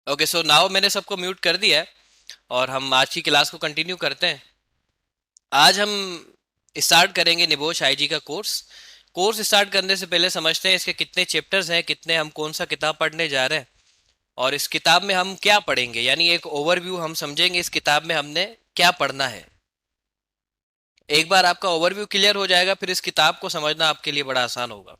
Okay, so now मैंने सबको mute कर दिया है और हम आज की क्लास को कंटिन्यू करते हैं। आज हम स्टार्ट करेंगे निबोश आईजी का कोर्स। कोर्स स्टार्ट करने से पहले समझते हैं इसके कितने चैप्टर्स हैं, कितने हम कौन सा किताब पढ़ने जा रहे हैं और इस किताब में हम क्या पढ़ेंगे, यानी एक ओवरव्यू हम समझेंगे इस किताब में हमने क्या पढ़ना है। एक बार आपका ओवरव्यू क्लियर हो जाएगा फिर इस किताब को समझना आपके लिए बड़ा आसान होगा।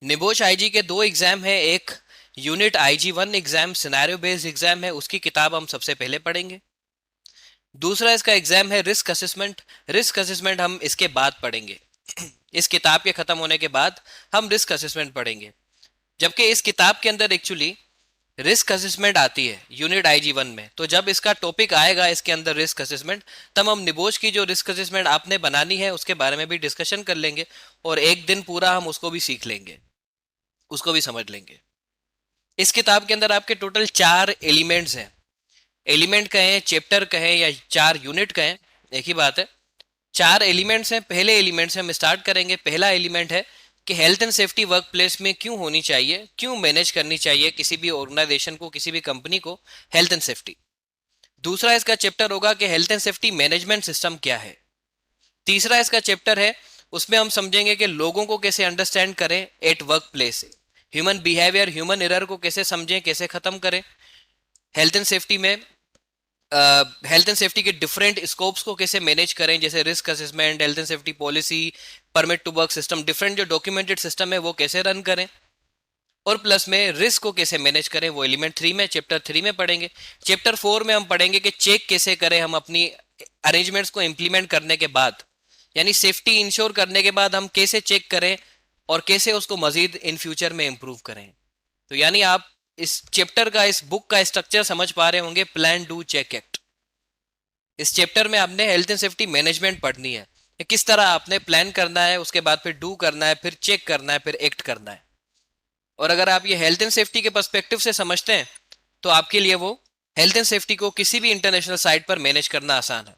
निबोश आईजी के दो एग्जाम है, एक unit IG one exam scenario based exam है, उसकी किताब हम सबसे पहले पढ़ेंगे। दूसरा इसका एग्जाम है रिस्क असेसमेंट। रिस्क असेसमेंट हम इसके बाद पढ़ेंगे। इस किताब के खत्म होने के बाद हम रिस्क असेसमेंट पढ़ेंगे, जबकि इस किताब के अंदर एक्चुअली रिस्क असेसमेंट आती है यूनिट आईजी वन में। तो जब इसका टॉपिक आएगा इसके अंदर रिस्क असेसमेंट, तब हम निबोश की जो रिस्क असेसमेंट आपने बनानी है उसके बारे में भी डिस्कशन कर लेंगे और एक दिन पूरा हम उसको भी सीख लेंगे, उसको भी समझ लेंगे। इस किताब के अंदर आपके टोटल 4 एलिमेंट्स हैं। एलिमेंट कहें, चैप्टर कहें या 4 यूनिट कहें, एक ही बात है। 4 एलिमेंट्स हैं। पहले एलिमेंट से हम स्टार्ट करेंगे। पहला एलिमेंट है कि health and safety work place में क्यों होनी चाहिए, क्यों मैनेज करनी चाहिए किसी भी ऑर्गेनाइजेशन को, किसी भी कंपनी को हेल्थ एंड सेफ्टी। दूसरा इसका चैप्टर होगा कि health and safety management system क्या है। तीसरा इसका चैप्टर है, उसमें हम समझेंगे कि लोगों को कैसे अंडरस्टैंड करें at work place, human behaviour, human error को कैसे समझें, कैसे खत्म करें हेल्थ एंड सेफ्टी में। हेल्थ एंड सेफ्टी के डिफरेंट स्कोप्स को कैसे मैनेज करें, जैसे risk assessment, health and safety policy, permit to work system, different जो डॉक्यूमेंटेड सिस्टम है वो कैसे रन करें। और प्लस में रिस्क को कैसे मैनेज करें, वो एलिमेंट 3 में, चैप्टर 3 में पढ़ेंगे। चैप्टर 4 में हम पढ़ेंगे कि चेक कैसे करें हम अपनी अरेंजमेंट्स को इम्प्लीमेंट करने के बाद, यानी सेफ्टी इंश्योर करने के बाद हम कैसे चेक करें और कैसे उसको मजीद इन फ्यूचर में इम्प्रूव करें। तो यानी आप इस चैप्टर का, इस बुक का स्ट्रक्चर समझ पा रहे होंगे, प्लान डू चेक एक्ट। इस चैप्टर में आपने हेल्थ एंड सेफ्टी मैनेजमेंट पढ़नी है कि किस तरह आपने प्लान करना है, उसके बाद फिर डू करना है, फिर चेक करना है, फिर एक्ट करना है। और अगर आप ये हेल्थ एंड सेफ्टी के पर्सपेक्टिव से समझते हैं तो आपके लिए वो हेल्थ एंड सेफ्टी को किसी भी इंटरनेशनल साइट पर मैनेज करना आसान है।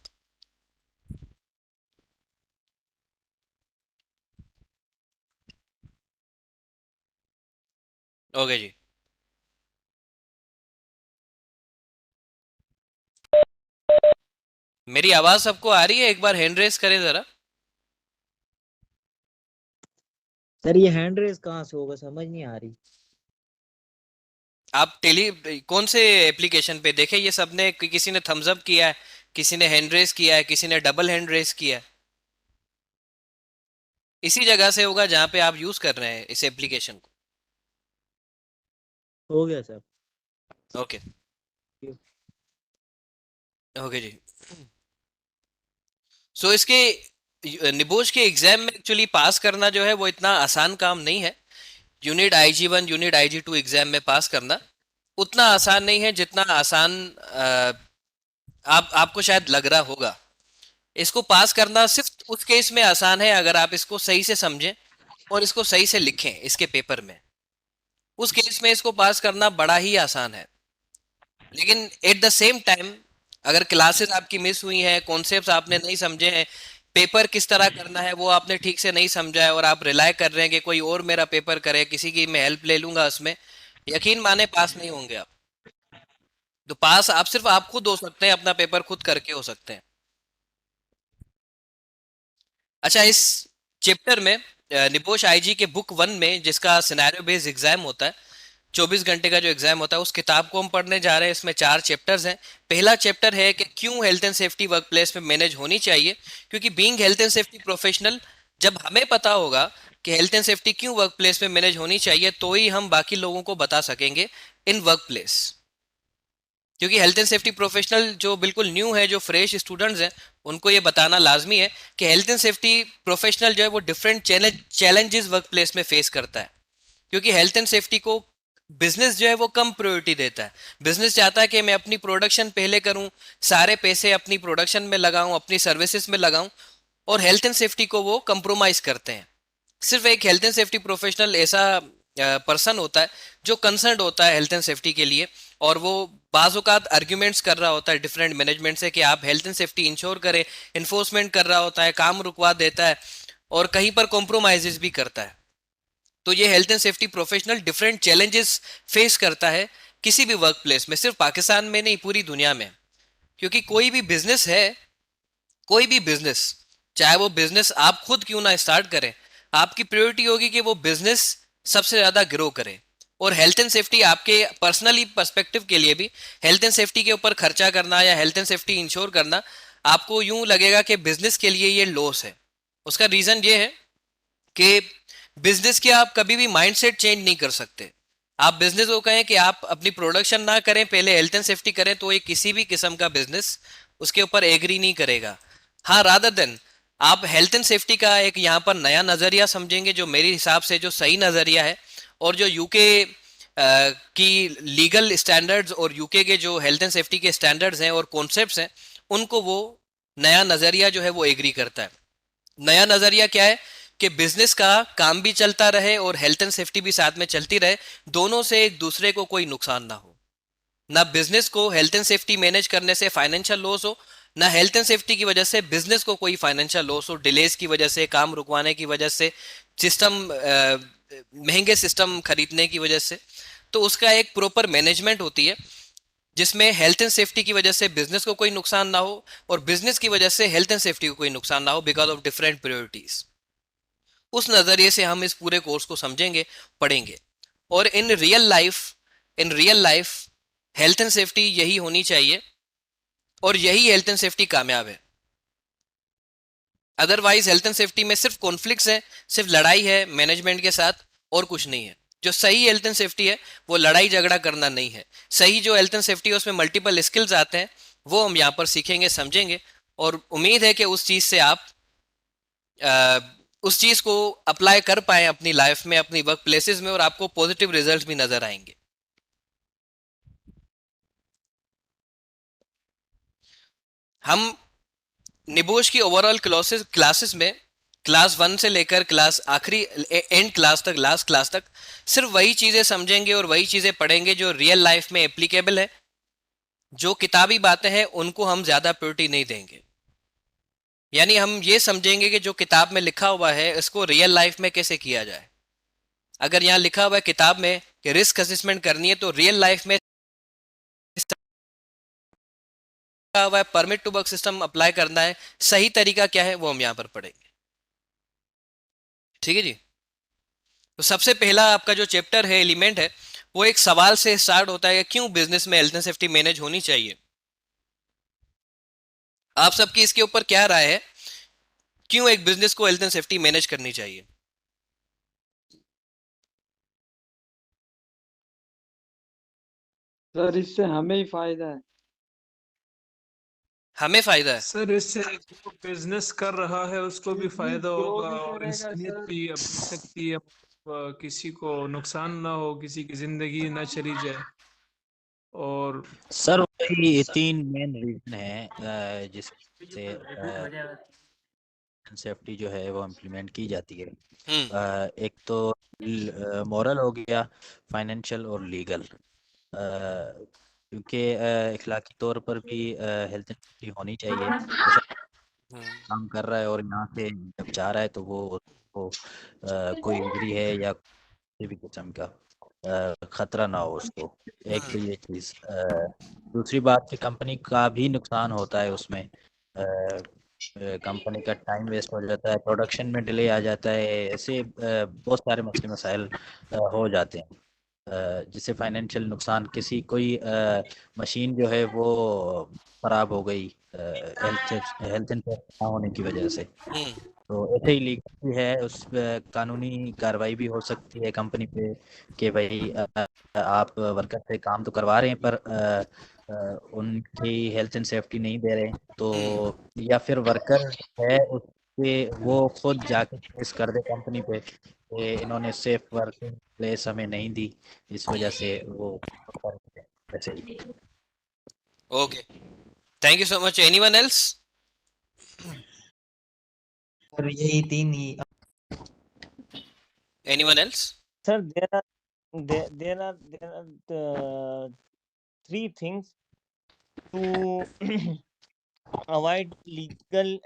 ओके जी। मेरी आवाज सबको आ रही है? एक बार हैंड रेस करें जरा। सर ये हैंड रेस कहाँ से होगा, समझ नहीं आ रही। आप टेली कौन से एप्लीकेशन पे देखे ये सबने, किसी ने थम्स अप किया है, किसी ने हैंड रेस किया है, किसी ने डबल हैंड रेस किया है? इसी जगह से होगा जहां पे आप यूज कर रहे हैं इस एप्लीकेशन हो गया सर। को। ओके। ओके जी। सो इसके निबोश के एग्जाम में एक्चुअली पास करना जो है वो इतना आसान काम नहीं है। Unit IG one, unit IG two exam में पास करना उतना आसान नहीं है जितना आसान आपको शायद लग रहा होगा। इसको पास करना सिर्फ उस केस में आसान है अगर आप इसको सही से समझें और इसको सही से लिखें इसके पेपर में। उस केस में इसको पास करना बड़ा ही आसान है। लेकिन एट द सेम टाइम अगर क्लासेस आपकी मिस हुई हैं, कॉन्सेप्ट्स आपने नहीं समझे हैं, पेपर किस तरह करना है वो आपने ठीक से नहीं समझा है और आप रिलाय कर रहे हैं कि कोई और मेरा पेपर करे, किसी की मैं हेल्प ले लूंगा उसमें, यकीन माने पास नहीं होंगे आप। तो पास आप सिर्फ आप खुद हो सकते हैं, अपना पेपर खुद करके हो सकते हैं। अच्छा, इस चैप्टर में निबोश आईजी के बुक वन में जिसका सिनेरियो बेस्ड एग्जाम होता है, 24 घंटे का जो एग्जाम होता है, उस किताब को हम पढ़ने जा रहे हैं। इसमें 4 चैप्टर्स हैं। पहला चैप्टर है कि क्यों health and safety work place में मैनेज होनी चाहिए, क्योंकि being health and safety professional, जब हमें पता होगा कि हेल्थ एंड सेफ्टी क्यों वर्क प्लेस में मैनेज होनी चाहिए, तो ही हम बाकी लोगों को बता सकेंगे इन वर्क प्लेस। क्योंकि हेल्थ एंड सेफ्टी प्रोफेशनल जो बिल्कुल न्यू है, जो फ्रेश स्टूडेंट्स हैं, उनको ये बताना लाजमी है कि हेल्थ एंड सेफ्टी प्रोफेशनल जो है वो डिफरेंट चैलेंजेस वर्क प्लेस में फेस करता है। क्योंकि हेल्थ एंड सेफ्टी को बिजनेस जो है वो कम प्रायोरिटी देता है। बिजनेस चाहता है कि मैं अपनी प्रोडक्शन पहले करूं, सारे पैसे अपनी प्रोडक्शन में लगाऊं, अपनी सर्विसेज में लगाऊं, और हेल्थ एंड सेफ्टी को वो कंप्रोमाइज करते हैं। सिर्फ एक हेल्थ एंड सेफ्टी प्रोफेशनल ऐसा पर्सन होता है जो कंसर्न होता है हेल्थ एंड सेफ्टी के लिए, और वो बाज़-औक़ात आर्ग्यूमेंट्स कर रहा होता है डिफरेंट मैनेजमेंट से कि आप हेल्थ एंड सेफ्टी इंश्योर करें, इन्फोर्समेंट कर रहा होता है, काम रुकवा देता है और कहीं पर कॉम्प्रोमाइजेस भी करता है। तो ये health and safety professional different challenges face करता है किसी भी वर्क प्लेस में, सिर्फ पाकिस्तान में नहीं पूरी दुनिया में। क्योंकि कोई भी बिजनेस है, कोई भी बिजनेस, चाहे वो बिजनेस आप खुद क्यों ना स्टार्ट करें, आपकी प्रायोरिटी होगी कि वो बिजनेस सबसे ज्यादा ग्रो करे। और हेल्थ एंड सेफ्टी आपके पर्सनली पर्सपेक्टिव के लिए भी, हेल्थ एंड सेफ्टी के ऊपर खर्चा करना या हेल्थ एंड सेफ्टी इंश्योर करना आपको यूं लगेगा कि बिजनेस के लिए ये लॉस है। उसका रीजन ये है कि बिजनेस के आप कभी भी माइंडसेट चेंज नहीं कर सकते। आप बिजनेस को कहें कि आप अपनी प्रोडक्शन ना करें, पहले हेल्थ एंड सेफ्टी करें, तो ये किसी भी किस्म का बिजनेस उसके ऊपर एग्री नहीं करेगा। हाँ, रादर देन आप हेल्थ एंड सेफ्टी का एक यहाँ पर नया नजरिया समझेंगे, जो मेरे हिसाब से जो सही नजरिया है, और जो यूके की लीगल स्टैंडर्ड्स और यूके के जो हेल्थ एंड सेफ्टी के स्टैंडर्ड्स हैं और कॉन्सेप्ट्स हैं, उनको वो नया नजरिया जो है वो एग्री करता है। नया नजरिया क्या है कि बिजनेस का काम भी चलता रहे और हेल्थ एंड सेफ्टी भी साथ में चलती रहे, दोनों से एक दूसरे को कोई नुकसान ना हो। ना बिजनेस को हेल्थ एंड सेफ्टी मैनेज करने से फाइनेंशियल लॉस हो, ना हेल्थ एंड सेफ्टी की वजह से बिजनेस को कोई फाइनेंशियल लॉस हो, डिलेज की वजह से, काम रुकवाने की वजह से, सिस्टम महंगे सिस्टम खरीदने की वजह से। तो उसका एक प्रॉपर मैनेजमेंट होती है जिसमें हेल्थ एंड सेफ्टी की वजह से बिजनेस को कोई नुकसान ना हो और बिजनेस की वजह से हेल्थ एंड सेफ्टी को कोई नुकसान ना हो, बिकॉज ऑफ डिफरेंट प्रायोरिटीज। उस नजरिए से हम इस पूरे कोर्स को समझेंगे, पढ़ेंगे। और in real life health and safety यही होनी चाहिए, और यही हेल्थ एंड सेफ्टी कामयाब है। अदरवाइज हेल्थ एंड सेफ्टी में सिर्फ कॉन्फ्लिक्ट्स है, सिर्फ लड़ाई है मैनेजमेंट के साथ, और कुछ नहीं है। जो सही हेल्थ एंड सेफ्टी है वो लड़ाई झगड़ा करना नहीं है। सही जो हेल्थ एंड सेफ्टी है उसमें मल्टीपल स्किल्स आते हैं, वो हम यहाँ पर सीखेंगे, समझेंगे। और उम्मीद है कि उस चीज से आप अ, उस चीज को अप्लाई कर पाए अपनी लाइफ में, अपनी वर्क प्लेसेस में, और आपको पॉजिटिव रिजल्ट्स भी नजर आएंगे। हम निबोश की ओवरऑल क्लासेस क्लासेस में क्लास 1 से लेकर क्लास आखिरी एंड क्लास तक, लास्ट क्लास तक, सिर्फ वही चीजें समझेंगे और वही चीजें पढ़ेंगे जो रियल लाइफ में एप्लीकेबल है। जो किताबी बातें हैं उनको हम ज्यादा प्रायोरिटी नहीं देंगे। यानी हम ये समझेंगे कि जो किताब में लिखा हुआ है इसको रियल लाइफ में कैसे किया जाए। अगर यहाँ लिखा हुआ है किताब में कि रिस्क असेसमेंट करनी है, तो रियल लाइफ में लिखा हुआ है permit to work system apply करना है, सही तरीका क्या है वो हम यहाँ पर पढ़ेंगे। ठीक है जी। तो सबसे पहला आपका जो चैप्टर है, एलिमेंट है, वो एक सवाल से स्टार्ट होता है कि क्यों बिजनेस में हेल्थ एंड सेफ्टी मैनेज होनी चाहिए। आप सबकी इसके ऊपर क्या राय है, क्यों एक बिजनेस को हेल्थ एंड सेफ्टी मैनेज करनी चाहिए? सर इससे हमें ही फायदा है। हमें फायदा है। सर इससे जो बिजनेस कर रहा है उसको भी बिजनेस फायदा ग्रो होगा भी और करेगा इंसानियत सर। भी अपनी सकती है, किसी को नुकसान ना हो, किसी की जिंदगी ना चली जाए। और सर वही तीन मेन रीजन है जिससे सेफ्टी जो है वो इम्प्लीमेंट की जाती है। एक तो मॉरल हो गया, फाइनेंशियल और लीगल। क्योंकि इखलाकी तौर पर भी हेल्थ एंड सेफ्टी होनी चाहिए। जैसे काम कर रहा है और यहाँ से जब जा रहा है तो वो कोई इंजरी है या किसी भी किस्म का खतरा ना हो उसको। एक तो ये चीज़। दूसरी बात कि कंपनी का भी नुकसान होता है उसमें। कंपनी का टाइम वेस्ट हो जाता है, प्रोडक्शन में डिले आ जाता है, ऐसे बहुत सारे मसले मसाइल हो जाते हैं। जिससे फाइनेंशियल नुकसान, किसी कोई मशीन जो है वो खराब हो गई हेल्थ हेल्थ एंड ना होने की वजह से, तो ऐसे ही लीगल भी है, उस पे कानूनी कार्रवाई भी हो सकती है कंपनी पे कि भाई आप वर्कर से काम तो करवा रहे हैं पर उनकी हेल्थ एंड सेफ्टी नहीं दे रहे, तो या फिर वर्कर है उसपे वो खुद जाके केस कर दे कंपनी पे कि इन्होंने सेफ वर्किंग प्लेस हमें नहीं दी, इस वजह से वो ऐसे ही। Okay, thank you so much. Anyone else? Sir यही तीन ही। Anyone else? Sir, there are three things to avoid legal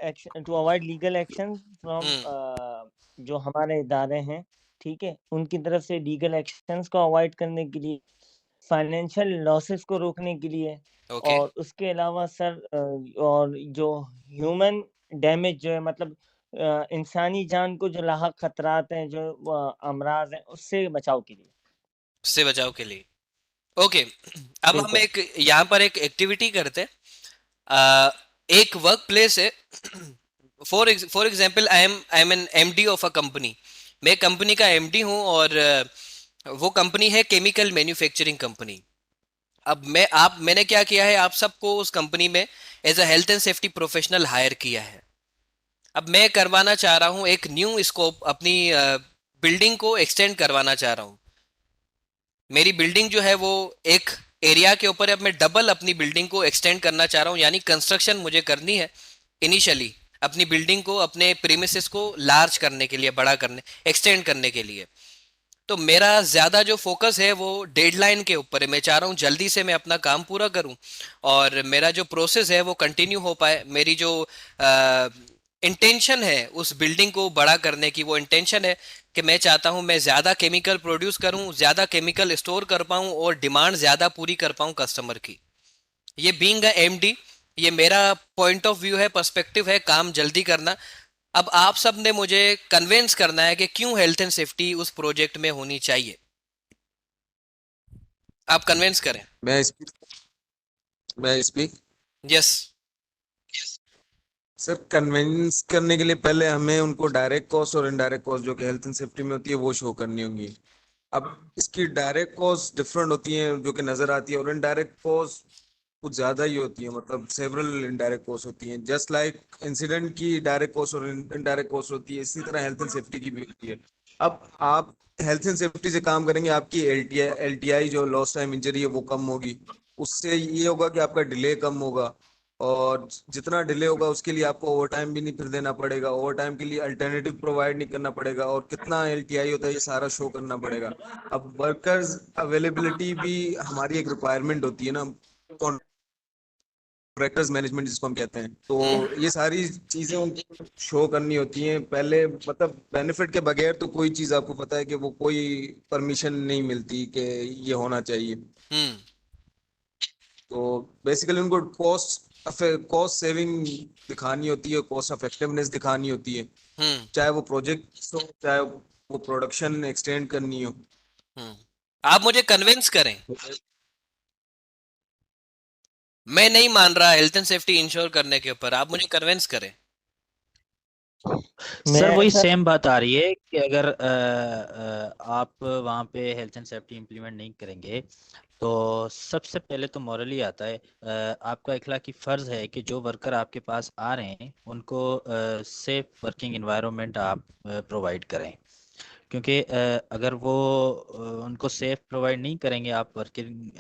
action from जो हमारे इदारे हैं ठीक है, उनकी तरफ से लीगल एक्शंस को अवॉइड करने के लिए, फाइनेंशियल लॉसेस को रोकने के लिए, ओके और उसके अलावा सर और जो ह्यूमन डैमेज जो है, मतलब इंसानी जान को जो लाहक खतरात हैं, जो अमराज हैं, उससे बचाव के लिए। से बचाव के लिए। ओके अब हम बिल्कुल। एक यहाँ पर एक एक्टिविटी करते हैं। अ, एक वर्क प्लेस है। For example I am an MD of a company. मैं कंपनी का एमडी हूँ और वो कंपनी है केमिकल मैन्युफैक्चरिंग कंपनी। अब मैंने क्या किया है, आप सबको उस कंपनी में as a health and safety professional hire किया है। अब मैं करवाना चाह रहा हूँ एक न्यू स्कोप, अपनी बिल्डिंग को एक्सटेंड करवाना चाह रहा हूँ। मेरी बिल्डिंग जो है वो एक एरिया के ऊपर है, अब मैं डबल अपनी बिल्डिंग को एक्सटेंड करना चाह रहा हूँ, यानी कंस्ट्रक्शन मुझे करनी है इनिशियली अपनी बिल्डिंग को, अपने प्रीमिसेस को लार्ज करने के लिए, बड़ा करने, एक्सटेंड करने के लिए। तो मेरा ज़्यादा जो फोकस है वो डेडलाइन के ऊपर है। मैं चाह रहा हूँ जल्दी से मैं अपना काम पूरा करूँ और मेरा जो प्रोसेस है वो कंटिन्यू हो पाए। मेरी जो इंटेंशन है उस बिल्डिंग को बड़ा करने की, वो इंटेंशन है कि मैं चाहता हूँ मैं ज़्यादा केमिकल प्रोड्यूस करूँ, ज़्यादा केमिकल स्टोर कर पाऊँ और डिमांड ज़्यादा पूरी कर पाऊँ कस्टमर की। ये बीइंग अ एमडी, ये मेरा पॉइंट ऑफ व्यू है, पर्सपेक्टिव है, काम जल्दी करना। अब आप सब ने मुझे कन्विंस करना है कि क्यों हेल्थ एंड सेफ्टी उस प्रोजेक्ट में होनी चाहिए। आप कन्विंस करें। मैं स्पीक यस। सर, कन्विंस करने के लिए पहले हमें उनको डायरेक्ट कॉस्ट और इनडायरेक्ट कॉस्ट जो कि हेल्थ एंड सेफ्टी में होती है वो शो करनी होंगी। अब इसकी डायरेक्ट कॉस्ट डिफरेंट होती है जो कि नजर आती है, और इनडायरेक्ट कॉस्ट कुछ ज्यादा ही होती है, मतलब सेवरल इनडायरेक्ट कॉस्ट होती हैं। जस्ट लाइक इंसिडेंट की डायरेक्ट कॉस्ट और इनडायरेक्ट कॉस्ट होती है, इसी तरह हेल्थ एंड सेफ्टी की भी होती है। अब आप हेल्थ एंड सेफ्टी से काम करेंगे, आपकी एलटीआई जो लॉस्ट टाइम इंजरी है वो कम होगी। उससे ये होगा कि आपका डिले कम होगा, और जितना डिले होगा उसके लिए आपको ओवर टाइम भी नहीं फिर देना पड़ेगा, ओवर टाइम के लिए अल्टरनेटिव प्रोवाइड नहीं करना पड़ेगा, और कितना एलटीआई होता है ये सारा शो करना पड़ेगा। अब वर्कर्स अवेलेबिलिटी भी हमारी एक रिक्वायरमेंट होती है ना, कॉन्ट्रैक्टर्स मैनेजमेंट जिसको हम कहते हैं। तो ये सारी चीजें उनको शो करनी होती हैं पहले, मतलब बेनिफिट के बगैर तो कोई चीज आपको पता है कि वो कोई परमिशन नहीं मिलती कि ये होना चाहिए। हम्म तो बेसिकली उनको कॉस्ट सेविंग दिखानी होती है, कॉस्ट इफेक्टिवनेस दिखानी होती है, हम्म चाहे वो प्रोजेक्ट हो चाहे वो प्रोडक्शन एक्सटेंड करनी हो। हम्म आप मुझे कन्विंस करें। मैं नहीं मान रहा हेल्थ एंड सेफ्टी इंश्योर करने के ऊपर, आप मुझे कन्विंस करें। सर मैं वही सर सेम बात आ रही है कि अगर आप वहाँ पे हेल्थ एंड सेफ्टी इम्प्लीमेंट नहीं करेंगे तो सबसे पहले तो मॉरली आता है, आपका इखलाकी फर्ज है कि जो वर्कर आपके पास आ रहे हैं उनको सेफ वर्किंग एनवायरनमेंट आप प्रोवाइड करें। क्योंकि अगर वो उनको सेफ प्रोवाइड नहीं करेंगे आप वर्किंग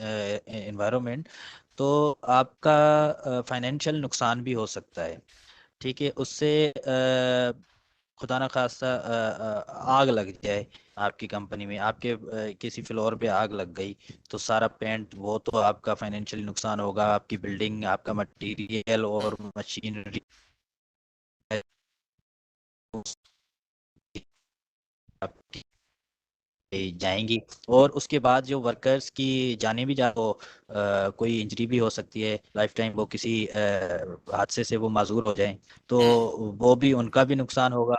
एनवायरनमेंट, तो आपका फाइनेंशियल नुकसान भी हो सकता है। ठीक है, उससे खुदा ना खास्ता आग लग जाए आपकी कंपनी में, आपके किसी फ्लोर पे आग लग गई तो सारा पेंट, वो तो आपका फाइनेंशियल नुकसान होगा, आपकी बिल्डिंग, आपका मटेरियल और मशीनरी आपकी जाएंगी। और उसके बाद जो वर्कर्स की जाने भी जा तो कोई इंजरी भी हो सकती है, लाइफ टाइम वो किसी हादसे से वो माजूर हो जाएं तो वो भी, उनका भी नुकसान होगा।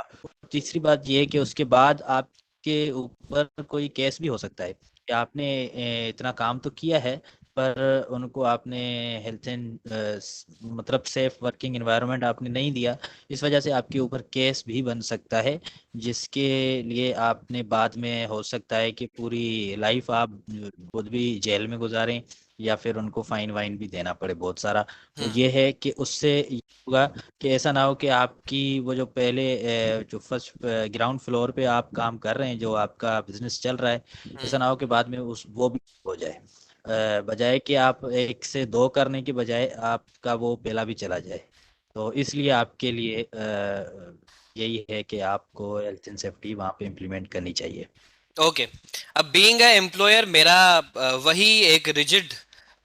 तीसरी बात ये है कि उसके बाद आपके ऊपर कोई केस भी हो सकता है कि आपने इतना काम तो किया है पर उनको आपने हेल्थ एंड मतलब सेफ वर्किंग एनवायरनमेंट आपने नहीं दिया, इस वजह से आपके ऊपर केस भी बन सकता है, जिसके लिए आपने बाद में हो सकता है कि पूरी लाइफ आप खुद भी जेल में गुजारें या फिर उनको फाइन वाइन भी देना पड़े बहुत सारा। तो ये है कि उससे ये होगा कि ऐसा ना हो कि आपकी वो जो पहले जो फर्स्ट ग्राउंड फ्लोर पे आप काम कर रहे हैं, जो आपका बिजनेस चल रहा है, ऐसा ना हो कि बाद में उस वो भी हो जाए, बजाय कि आप एक से दो करने के बजाय आपका वो पहला भी चला जाए। तो इसलिए आपके लिए यही है कि आपको हेल्थ एंड सेफ्टी वहाँ पे इम्प्लीमेंट करनी चाहिए। ओके अब बीइंग अ एम्प्लॉयर मेरा वही एक रिजिड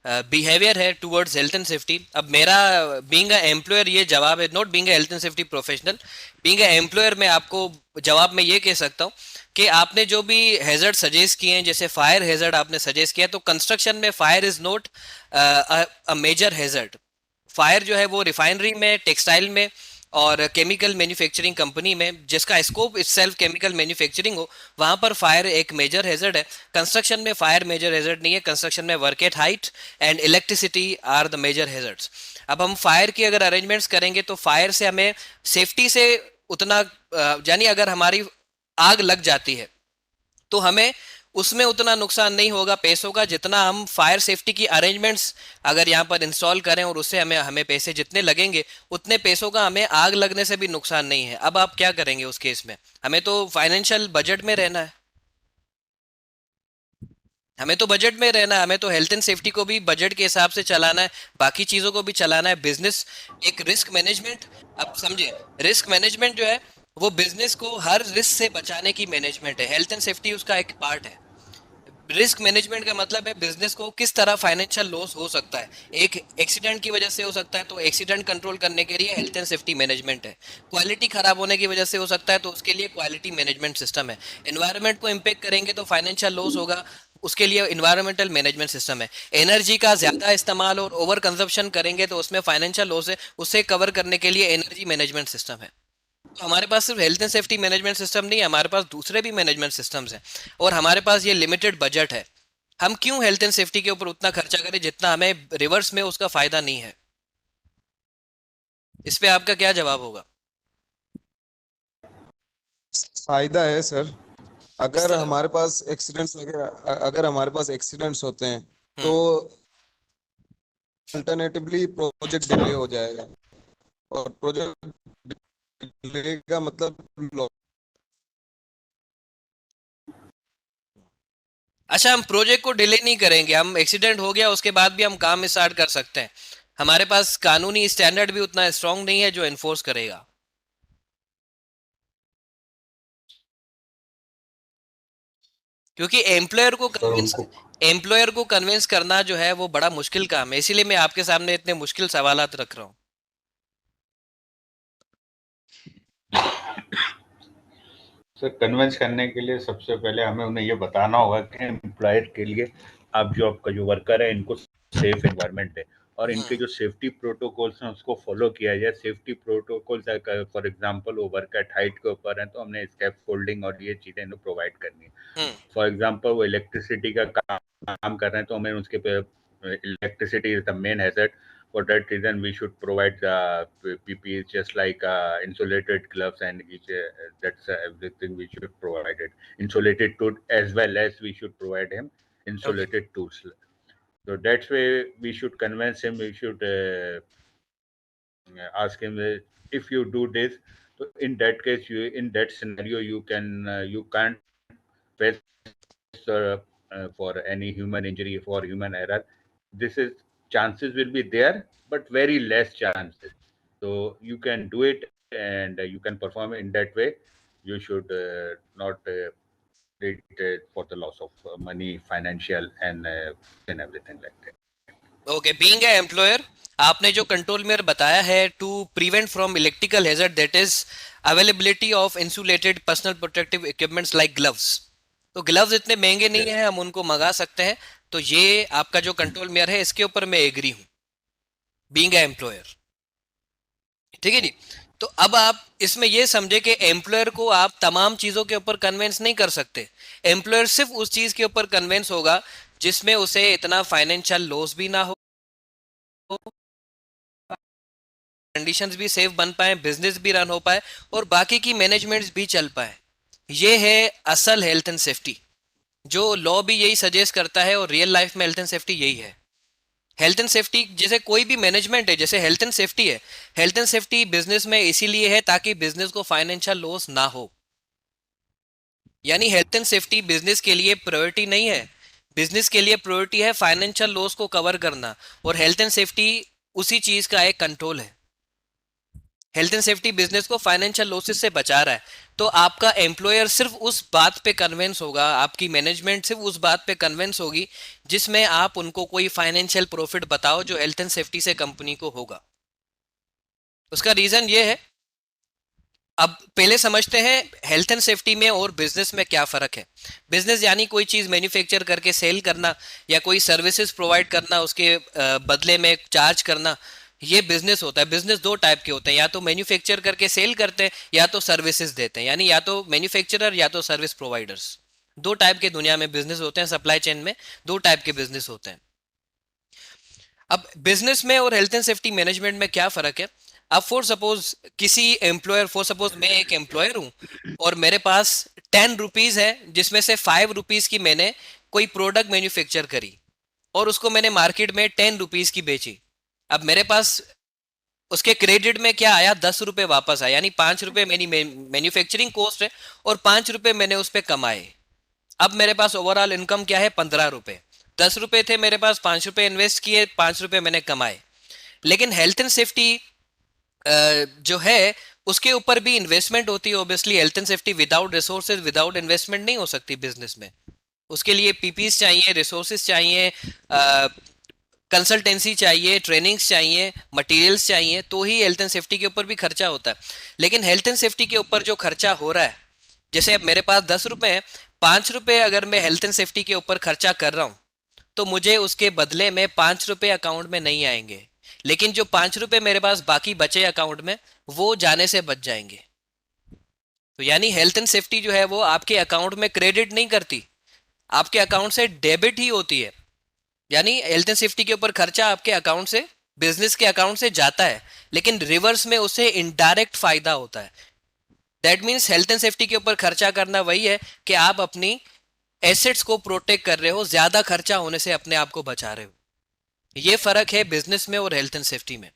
बिहेवियर है टुवर्ड्स हेल्थ एंड सेफ्टी। अब मेरा बीइंग अ एम्प्लॉयर ये जवाब है, not being a health and safety professional, being a employer मैं आपको जवाब में ये कह सकता हूँ कि आपने जो भी हैजर्ड सजेस्ट किए हैं, जैसे फायर हैजर्ड आपने सजेस्ट किया, तो कंस्ट्रक्शन में fire is not a major hazard. Fire जो है वो रिफाइनरी में, टेक्सटाइल में और केमिकल मैन्युफैक्चरिंग कंपनी में, जिसका स्कोप इटसेल्फ केमिकल मैन्युफैक्चरिंग हो, वहां पर फायर एक मेजर हैजर्ड है। कंस्ट्रक्शन में फायर मेजर हैजर्ड नहीं है। कंस्ट्रक्शन में work at height and electricity are the major hazards. अब हम फायर की अगर अरेंजमेंट्स करेंगे तो फायर से हमें सेफ्टी से उतना यानी अगर हमारी आग लग जाती है तो हमें उसमें उतना नुकसान नहीं होगा पैसों का, जितना हम फायर सेफ्टी की अरेंजमेंट्स अगर यहाँ पर इंस्टॉल करें, और उससे हमें हमें पैसे जितने लगेंगे उतने पैसों का हमें आग लगने से भी नुकसान नहीं है। अब आप क्या करेंगे उस केस में? हमें तो फाइनेंशियल बजट में रहना है, हमें तो बजट में रहना है, हमें तो हेल्थ एंड सेफ्टी को भी बजट के हिसाब से चलाना है, बाकी चीज़ों को भी चलाना है। बिजनेस एक रिस्क मैनेजमेंट, अब समझे, रिस्क मैनेजमेंट जो है वो बिजनेस को हर रिस्क से बचाने की मैनेजमेंट है। हेल्थ एंड सेफ्टी उसका एक पार्ट है। रिस्क मैनेजमेंट का मतलब है बिजनेस को किस तरह फाइनेंशियल लॉस हो सकता है, एक एक्सीडेंट की वजह से हो सकता है तो एक्सीडेंट कंट्रोल करने के लिए हेल्थ एंड सेफ्टी मैनेजमेंट है। क्वालिटी खराब होने की वजह से हो सकता है तो उसके लिए क्वालिटी मैनेजमेंट सिस्टम है। एनवायरनमेंट को इम्पेक्ट करेंगे तो फाइनेंशियल लॉस होगा, उसके लिए इन्वायरमेंटल मैनेजमेंट सिस्टम है। एनर्जी का ज्यादा इस्तेमाल और ओवर कंजप्शन करेंगे तो उसमें फाइनेंशियल लॉस है, उससे कवर करने के लिए एनर्जी मैनेजमेंट सिस्टम है। तो हमारे पास सिर्फ health and safety management system नहीं है, हमारे पास दूसरे भी मैनेजमेंट सिस्टम्स हैं, और हमारे पास ये लिमिटेड बजट है। हम क्यों हेल्थ एंड सेफ्टी के ऊपर उतना खर्चा करें जितना हमें रिवर्स में उसका फायदा नहीं है? इस पे आपका क्या जवाब होगा? फायदा है सर। किस अगर तरह? हमारे पास एक्सीडेंट्स वगैरह अगर हमारे पास एक्सीडेंट्स होते हैं तो अल्टरनेटिवली प्रोजेक्ट डिले हो जाएगा, और प्रोजेक्ट डिले का मतलब अच्छा, हम प्रोजेक्ट को डिले नहीं करेंगे, हम एक्सीडेंट हो गया उसके बाद भी हम काम स्टार्ट कर सकते हैं। हमारे पास कानूनी स्टैंडर्ड भी उतना स्ट्रांग नहीं है जो एनफोर्स करेगा। क्योंकि सर उनको एम्प्लॉयर को कन्विंस करना जो है वो बड़ा मुश्किल काम है, इसीलिए मैं आपके सामने इतने मुश्किल सवालात रख रहा हूँ। सर कन्विंस करने के लिए सबसे पहले हमें उन्हें ये बताना होगा कि एम्प्लॉयर के लिए आप जो आपका जो वर्कर है इनको सेफ एनवायरनमेंट है, और इनके जो सेफ्टी प्रोटोकॉल्स हैं उसको फॉलो किया जाए। सेफ्टी प्रोटोकॉल्स फॉर एग्जांपल वो वर्क एट हाइट के ऊपर है तो हमने स्कैप फोल्डिंग और ये चीज़ें इन्हें प्रोवाइड करनी है। फॉर एग्जांपल वो इलेक्ट्रिसिटी का काम कर रहे हैं तो हमें उसके पे electricity is the main hazard. For that reason, we should provide the PPE just like insulated gloves and each, that's everything we should provide it. Insulated tool as well as we should provide him insulated tools. So that's way we should convince him. We should ask him if you do this. So in that case, in that scenario, you can't face for any human injury, for human error. This is chances will be there, but very less chances. So you can do it and you can perform in that way. You should not treat for the loss of money, financial, and everything like that. Okay, being a employer, आपने जो control measure बताया है to prevent from electrical hazard, that is availability of insulated personal protective equipments like gloves. तो gloves इतने महंगे नहीं है, हम उनको मंगा सकते हैं। तो ये आपका जो कंट्रोल मेयर है इसके ऊपर मैं एग्री हूं, बीइंग ए एम्प्लॉयर। ठीक है जी। तो अब आप इसमें ये समझे कि एम्प्लॉयर को आप तमाम चीजों के ऊपर कन्विंस नहीं कर सकते। एम्प्लॉयर सिर्फ उस चीज के ऊपर कन्विंस होगा जिसमें उसे इतना फाइनेंशियल लॉस भी ना हो, कंडीशंस भी सेफ बन पाए, बिजनेस भी रन हो पाए और बाकी की मैनेजमेंट्स भी चल पाए। ये है असल हेल्थ एंड सेफ्टी, जो लॉ भी यही सजेस्ट करता है और रियल लाइफ में हेल्थ एंड सेफ्टी यही है। हेल्थ एंड सेफ्टी जैसे कोई भी मैनेजमेंट है, जैसे हेल्थ एंड सेफ्टी है, हेल्थ एंड सेफ्टी बिजनेस में इसीलिए है ताकि बिजनेस को फाइनेंशियल लॉस ना हो। यानी हेल्थ एंड सेफ्टी बिजनेस के लिए प्रायोरिटी नहीं है, बिजनेस के लिए प्रायोरिटी है फाइनेंशियल लॉस को कवर करना, और हेल्थ एंड सेफ्टी उसी चीज का एक कंट्रोल है। हेल्थ एंड सेफ्टी बिजनेस को फाइनेंशियल लॉसेस से बचा रहा है। तो आपका एम्प्लॉयर सिर्फ उस बात पे कन्विंस होगा, आपकी मैनेजमेंट सिर्फ उस बात पे कन्विंस होगी जिसमें आप उनको कोई फाइनेंशियल प्रॉफिट बताओ जो हेल्थ एंड सेफ्टी से कंपनी को होगा। उसका रीजन ये है, अब पहले समझते हैं हेल्थ एंड सेफ्टी में और बिजनेस में क्या फर्क है। बिजनेस यानी कोई चीज मैन्युफैक्चर करके सेल करना या कोई सर्विसेज प्रोवाइड करना, उसके बदले में चार्ज करना, ये बिजनेस होता है। बिजनेस दो टाइप के होते हैं, या तो मैन्युफैक्चर करके सेल करते हैं या तो सर्विसेज देते हैं, यानी या तो मैन्युफैक्चरर या तो सर्विस प्रोवाइडर्स। दो टाइप के दुनिया में बिजनेस होते हैं, सप्लाई चेन में दो टाइप के बिजनेस होते हैं। अब बिजनेस में और हेल्थ एंड सेफ्टी मैनेजमेंट में क्या फर्क है। अब फॉर सपोज किसी एम्प्लॉयर, फॉर सपोज मैं एक एम्प्लॉयर हूं और मेरे पास 10 रुपीज है, जिसमें से 5 रुपीज की मैंने कोई प्रोडक्ट मैन्युफैक्चर करी और उसको मैंने मार्केट में 10 रुपीज की बेची। अब मेरे पास उसके क्रेडिट में क्या आया, 10 रुपए वापस आया, यानी 5 रुपए मेरी मैन्युफैक्चरिंग कॉस्ट है और 5 रुपए मैंने उस पर कमाए। अब मेरे पास ओवरऑल इनकम क्या है, 15 रुपए। 10 रुपए थे मेरे पास, 5 रुपए इन्वेस्ट किए, 5 रुपए मैंने कमाए। लेकिन हेल्थ एंड सेफ्टी जो है उसके ऊपर भी इन्वेस्टमेंट होती है। Obviously health and safety without resources, without investment नहीं हो सकती बिजनेस में। उसके लिए पीपीज चाहिए, रिसोर्सेज चाहिए, कंसल्टेंसी चाहिए, ट्रेनिंग्स चाहिए, मटेरियल्स चाहिए, तो ही हेल्थ एंड सेफ्टी के ऊपर भी खर्चा होता है। लेकिन हेल्थ एंड सेफ्टी के ऊपर जो खर्चा हो रहा है, जैसे अब मेरे पास 10 रुपए है, 5 रुपए अगर मैं हेल्थ एंड सेफ्टी के ऊपर खर्चा कर रहा हूं तो मुझे उसके बदले में 5 रुपए अकाउंट में नहीं आएंगे। लेकिन जो 5 रुपए मेरे पास बाकी बचे अकाउंट में, वो जाने से बच जाएंगे। तो यानी हेल्थ एंड सेफ्टी जो है वो आपके अकाउंट में क्रेडिट नहीं करती, आपके अकाउंट से डेबिट ही होती है। यानी हेल्थ एंड सेफ्टी के ऊपर खर्चा आपके अकाउंट से, बिजनेस के अकाउंट से जाता है, लेकिन रिवर्स में उससे इनडायरेक्ट फायदा होता है। That means health and safety के ऊपर खर्चा करना वही है कि आप अपनी एसेट्स को प्रोटेक्ट कर रहे हो, ज्यादा खर्चा होने से अपने आप को बचा रहे हो। ये फर्क है बिजनेस में और हेल्थ एंड सेफ्टी में।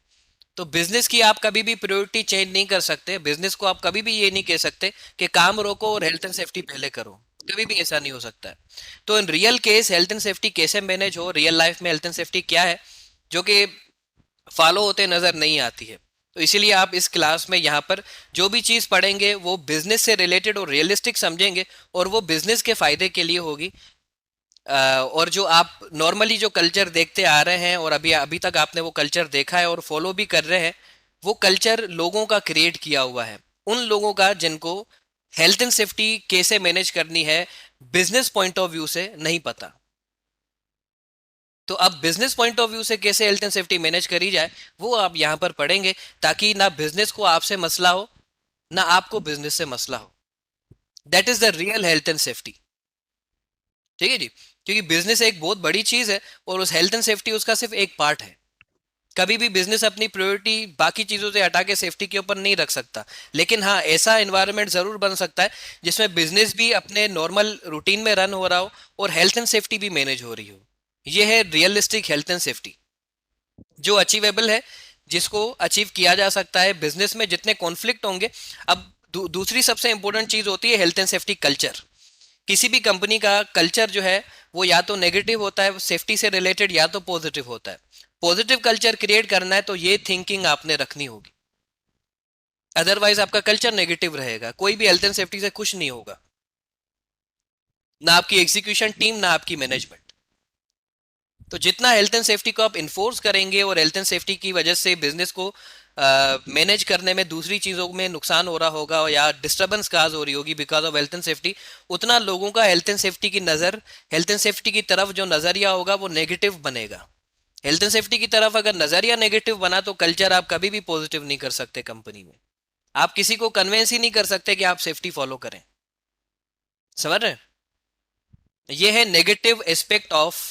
तो बिजनेस की आप कभी भी प्रायोरिटी चेंज नहीं कर सकते। बिजनेस को आप कभी भी ये नहीं कह सकते कि काम रोको और हेल्थ एंड सेफ्टी पहले करो, कभी भी ऐसा नहीं हो सकता है। तो in real case health and safety कैसे मैनेज हो, रियल लाइफ में हेल्थ एंड सेफ्टी क्या है, जो कि फॉलो होते नजर नहीं आती है। तो इसीलिए आप इस क्लास में यहाँ पर जो भी चीज़ पढ़ेंगे वो बिजनेस से रिलेटेड और रियलिस्टिक समझेंगे, और वो बिजनेस के फायदे के लिए होगी। और जो आप नॉर्मली जो कल्चर देखते आ रहे हैं और अभी तक आपने वो कल्चर देखा है और फॉलो भी कर रहे हैं, वो कल्चर लोगों का क्रिएट किया हुआ है, उन लोगों का जिनको हेल्थ एंड सेफ्टी कैसे मैनेज करनी है बिजनेस पॉइंट ऑफ व्यू से नहीं पता। तो अब बिजनेस पॉइंट ऑफ व्यू से कैसे हेल्थ एंड सेफ्टी मैनेज करी जाए वो आप यहाँ पर पढ़ेंगे, ताकि ना बिजनेस को आपसे मसला हो ना आपको बिजनेस से मसला हो। That is the real health and safety. ठीक है जी, क्योंकि बिजनेस एक बहुत बड़ी चीज है और उस हेल्थ एंड सेफ्टी उसका सिर्फ एक पार्ट है। कभी भी बिजनेस अपनी प्रायोरिटी बाकी चीजों से हटा के सेफ्टी के ऊपर नहीं रख सकता। लेकिन हाँ, ऐसा एनवायरनमेंट जरूर बन सकता है जिसमें बिजनेस भी अपने नॉर्मल रूटीन में रन हो रहा हो और हेल्थ एंड सेफ्टी भी मैनेज हो रही हो। ये है रियलिस्टिक हेल्थ एंड सेफ्टी, जो अचीवेबल है, जिसको अचीव किया जा सकता है। बिजनेस में जितने कॉन्फ्लिक्ट होंगे, अब दूसरी सबसे इंपॉर्टेंट चीज होती है हेल्थ एंड सेफ्टी कल्चर। किसी भी कंपनी का कल्चर जो है वो या तो नेगेटिव होता है सेफ्टी से रिलेटेड, या तो पॉजिटिव होता है। पॉजिटिव कल्चर क्रिएट करना है तो ये थिंकिंग आपने रखनी होगी, अदरवाइज आपका कल्चर नेगेटिव रहेगा। कोई भी हेल्थ एंड सेफ्टी से खुश नहीं होगा, ना आपकी एग्जीक्यूशन टीम ना आपकी मैनेजमेंट। तो जितना हेल्थ एंड सेफ्टी को आप इन्फोर्स करेंगे और हेल्थ एंड सेफ्टी की वजह से बिजनेस को मैनेज करने में दूसरी चीज़ों में नुकसान हो रहा होगा या डिस्टर्बेंस काज हो रही होगी because of health and safety, उतना लोगों का हेल्थ एंड सेफ्टी की नज़र, हेल्थ एंड सेफ्टी की तरफ जो नज़रिया होगा वो नेगेटिव बनेगा। हेल्थ एंड सेफ्टी की तरफ अगर नज़रिया नेगेटिव बना तो कल्चर आप कभी भी पॉजिटिव नहीं कर सकते कंपनी में। आप किसी को कन्वेंस ही नहीं कर सकते कि आप सेफ्टी फॉलो करें। समझ रहे हैं? ये है negative aspect of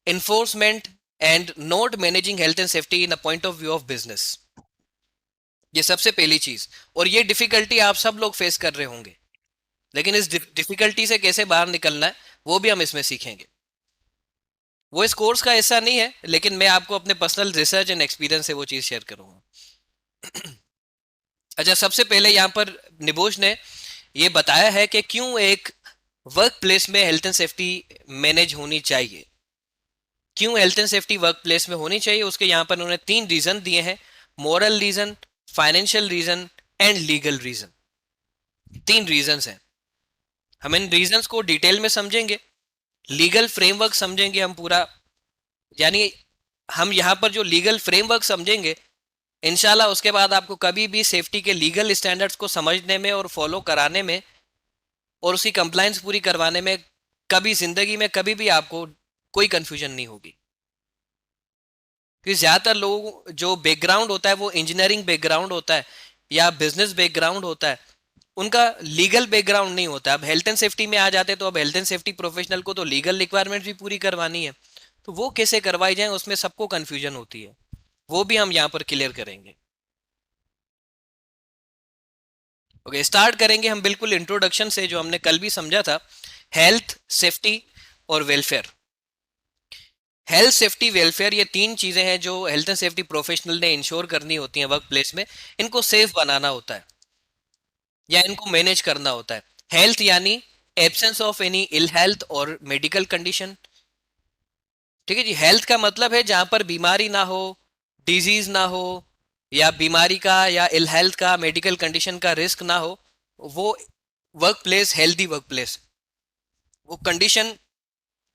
enforcement and not managing health and safety in a point of view of business। ये सबसे पहली चीज, और ये डिफिकल्टी आप सब लोग फेस कर रहे होंगे, लेकिन इस डिफिकल्टी से कैसे बाहर निकलना है वो भी हम इसमें सीखेंगे। वो इस कोर्स का हिस्सा नहीं है, लेकिन मैं आपको अपने पर्सनल रिसर्च एंड एक्सपीरियंस से वो चीज शेयर करूंगा। अच्छा, सबसे पहले यहाँ पर निबोश ने ये बताया है कि क्यों एक वर्क प्लेस में हेल्थ एंड सेफ्टी मैनेज होनी चाहिए, क्यों health and safety work place में होनी चाहिए। उसके यहाँ पर उन्होंने 3 रीजन दिए हैं: moral reason, financial reason and legal reason. 3 reasons हैं। हम इन रीजंस को डिटेल में समझेंगे, लीगल फ्रेमवर्क समझेंगे हम पूरा, यानी हम यहाँ पर जो लीगल फ्रेमवर्क समझेंगे इंशाल्लाह उसके बाद आपको कभी भी सेफ्टी के लीगल स्टैंडर्ड्स को समझने में और फॉलो कराने में और उसकी कंप्लायंस पूरी करवाने में कभी जिंदगी में कभी भी आपको कोई कंफ्यूजन नहीं होगी। क्योंकि ज्यादातर लोग जो बैकग्राउंड होता है वो इंजीनियरिंग बैकग्राउंड होता है या बिजनेस बैकग्राउंड होता है, उनका लीगल बैकग्राउंड नहीं होता। अब हेल्थ एंड सेफ्टी में आ जाते तो अब हेल्थ एंड सेफ्टी प्रोफेशनल को तो लीगल रिक्वायरमेंट भी पूरी करवानी है, तो वो कैसे करवाई जाए उसमें सबको कंफ्यूजन होती है, वो भी हम यहाँ पर क्लियर करेंगे। ओके, स्टार्ट करेंगे हम बिल्कुल इंट्रोडक्शन से, जो हमने कल भी समझा था, हेल्थ, सेफ्टी और वेलफेयर। हेल्थ, सेफ्टी, वेलफेयर, ये तीन चीजें हैं जो हेल्थ एंड सेफ्टी प्रोफेशनल ने इंश्योर करनी होती हैं वर्क प्लेस में। इनको सेफ बनाना होता है या इनको मैनेज करना होता है। हेल्थ यानी absence of any ill health और मेडिकल कंडीशन। ठीक है जी, हेल्थ का मतलब है जहां पर बीमारी ना हो, डिजीज ना हो, या बीमारी का या इल हेल्थ का, मेडिकल कंडीशन का रिस्क ना हो, वो work place healthy work place, वो कंडीशन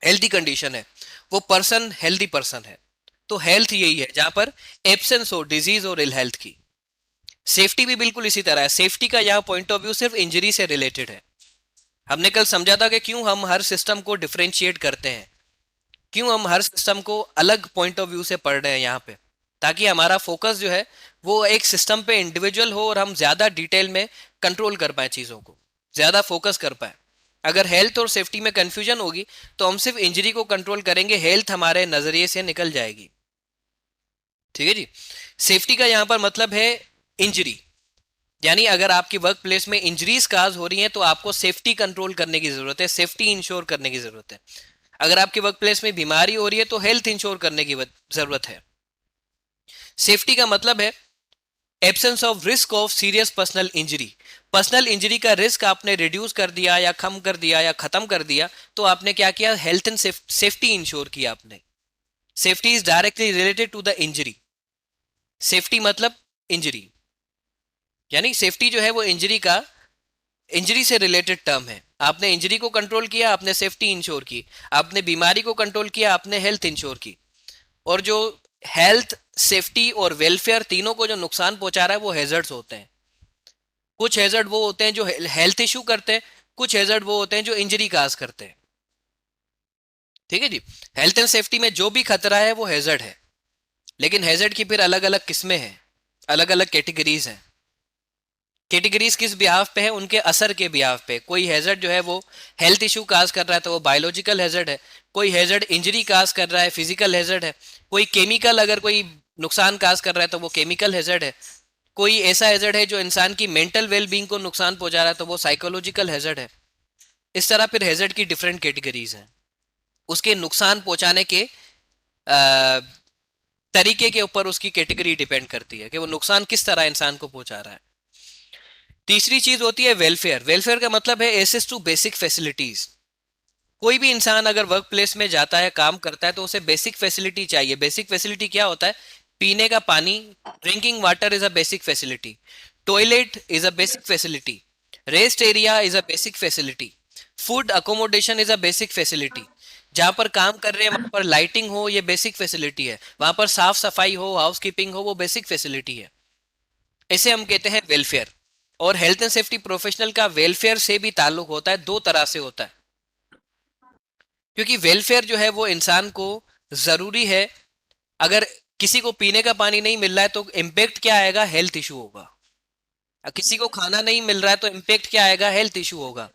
हेल्दी कंडीशन है, वो पर्सन हेल्दी पर्सन है। तो हेल्थ यही है जहां पर एब्सेंस हो डिजीज और इल हेल्थ की। सेफ्टी भी बिल्कुल इसी तरह है। सेफ्टी का यहाँ पॉइंट ऑफ व्यू सिर्फ इंजरी से रिलेटेड है। हमने कल समझा था कि क्यों हम हर सिस्टम को डिफरेंशिएट करते हैं, क्यों हम हर सिस्टम को अलग पॉइंट ऑफ व्यू से पढ़ रहे हैं यहाँ पे, ताकि हमारा फोकस जो है वो एक सिस्टम पे इंडिविजुअल हो और हम ज्यादा डिटेल में कंट्रोल कर पाए, चीजों को ज्यादा फोकस कर पाए। अगर हेल्थ और सेफ्टी में कंफ्यूजन होगी तो हम सिर्फ इंजरी को कंट्रोल करेंगे, हेल्थ हमारे नजरिए से निकल जाएगी। ठीक है जी। सेफ्टी का यहाँ पर मतलब है इंजरी, यानी अगर आपकी वर्क प्लेस में इंजरीज काज हो रही हैं तो आपको सेफ्टी कंट्रोल करने की जरूरत है, सेफ्टी इंश्योर करने की जरूरत है। अगर आपकी वर्क प्लेस में बीमारी हो रही है तो हेल्थ इंश्योर करने की जरूरत है। सेफ्टी का मतलब है absence of risk of serious personal injury. Personal injury का रिस्क आपने रिड्यूस कर दिया या कम कर दिया या खत्म कर दिया, तो आपने क्या किया, हेल्थ एंड सेफ्टी इंश्योर किया आपने। Safety is directly related to the injury. Safety मतलब इंजरी, यानी सेफ्टी जो है वो इंजरी से रिलेटेड टर्म है। आपने इंजरी को कंट्रोल किया, आपने सेफ्टी इंश्योर की। आपने बीमारी को कंट्रोल किया, आपने हेल्थ इंश्योर की। और जो हेल्थ, सेफ्टी और वेलफेयर तीनों को जो नुकसान पहुंचा रहा है वो हैजर्ड्स होते हैं। कुछ हैजर्ड वो होते हैं जो हेल्थ इशू करते हैं, कुछ हैजर्ड वो होते हैं जो इंजरी काज करते हैं। ठीक है जी। हेल्थ एंड सेफ्टी में जो भी खतरा है वो हैजर्ड है, लेकिन हैजर्ड की फिर अलग अलग किस्में हैं, अलग अलग कैटेगरीज हैं। कैटेगरीज किस बिहाफ पे है, उनके असर के बिहाफ पे। कोई हैजर्ड जो है वो हेल्थ इशू काज कर रहा है तो वो बायोलॉजिकल हैजर्ड है, कोई हैजर्ड इंजरी काज कर रहा है, फिजिकल हैजर्ड है, कोई केमिकल अगर कोई नुकसान काज कर रहा है तो वो केमिकल हैजर्ड है, कोई ऐसा हैजर्ड है जो इंसान की मेंटल वेलबींग को नुकसान पहुंचा रहा है तो वो साइकोलॉजिकल हैजर्ड है। इस तरह फिर हैजर्ड की डिफरेंट कैटेगरीज हैं, उसके नुकसान पहुंचाने के तरीके के ऊपर उसकी कैटेगरी डिपेंड करती है कि वो नुकसान किस तरह इंसान को पहुंचा रहा है। तीसरी चीज होती है वेलफेयर। वेलफेयर का मतलब है एक्सेस टू बेसिक फैसिलिटीज। कोई भी इंसान अगर वर्क प्लेस में जाता है, काम करता है, तो उसे बेसिक फैसिलिटी चाहिए। बेसिक फैसिलिटी क्या होता है, पीने का पानी, drinking water is a basic facility, toilet is a basic facility, rest area is a basic facility, food accommodation is a basic facility. जहां पर काम कर रहे हैं वहां पर लाइटिंग हो, ये बेसिक फैसिलिटी है। वहां पर साफ सफाई हो, हाउस कीपिंग हो, वो बेसिक फैसिलिटी है। इसे हम कहते हैं वेलफेयर। और हेल्थ एंड सेफ्टी प्रोफेशनल का वेलफेयर से भी ताल्लुक होता है, दो तरह से होता है। क्योंकि वेलफेयर जो है वो इंसान को जरूरी है। अगर किसी को पीने का पानी नहीं मिल रहा है तो इम्पेक्ट क्या आएगा, हेल्थ इशू होगा। किसी को खाना नहीं मिल रहा है तो इम्पेक्ट क्या आएगा, हेल्थ इशू होगा।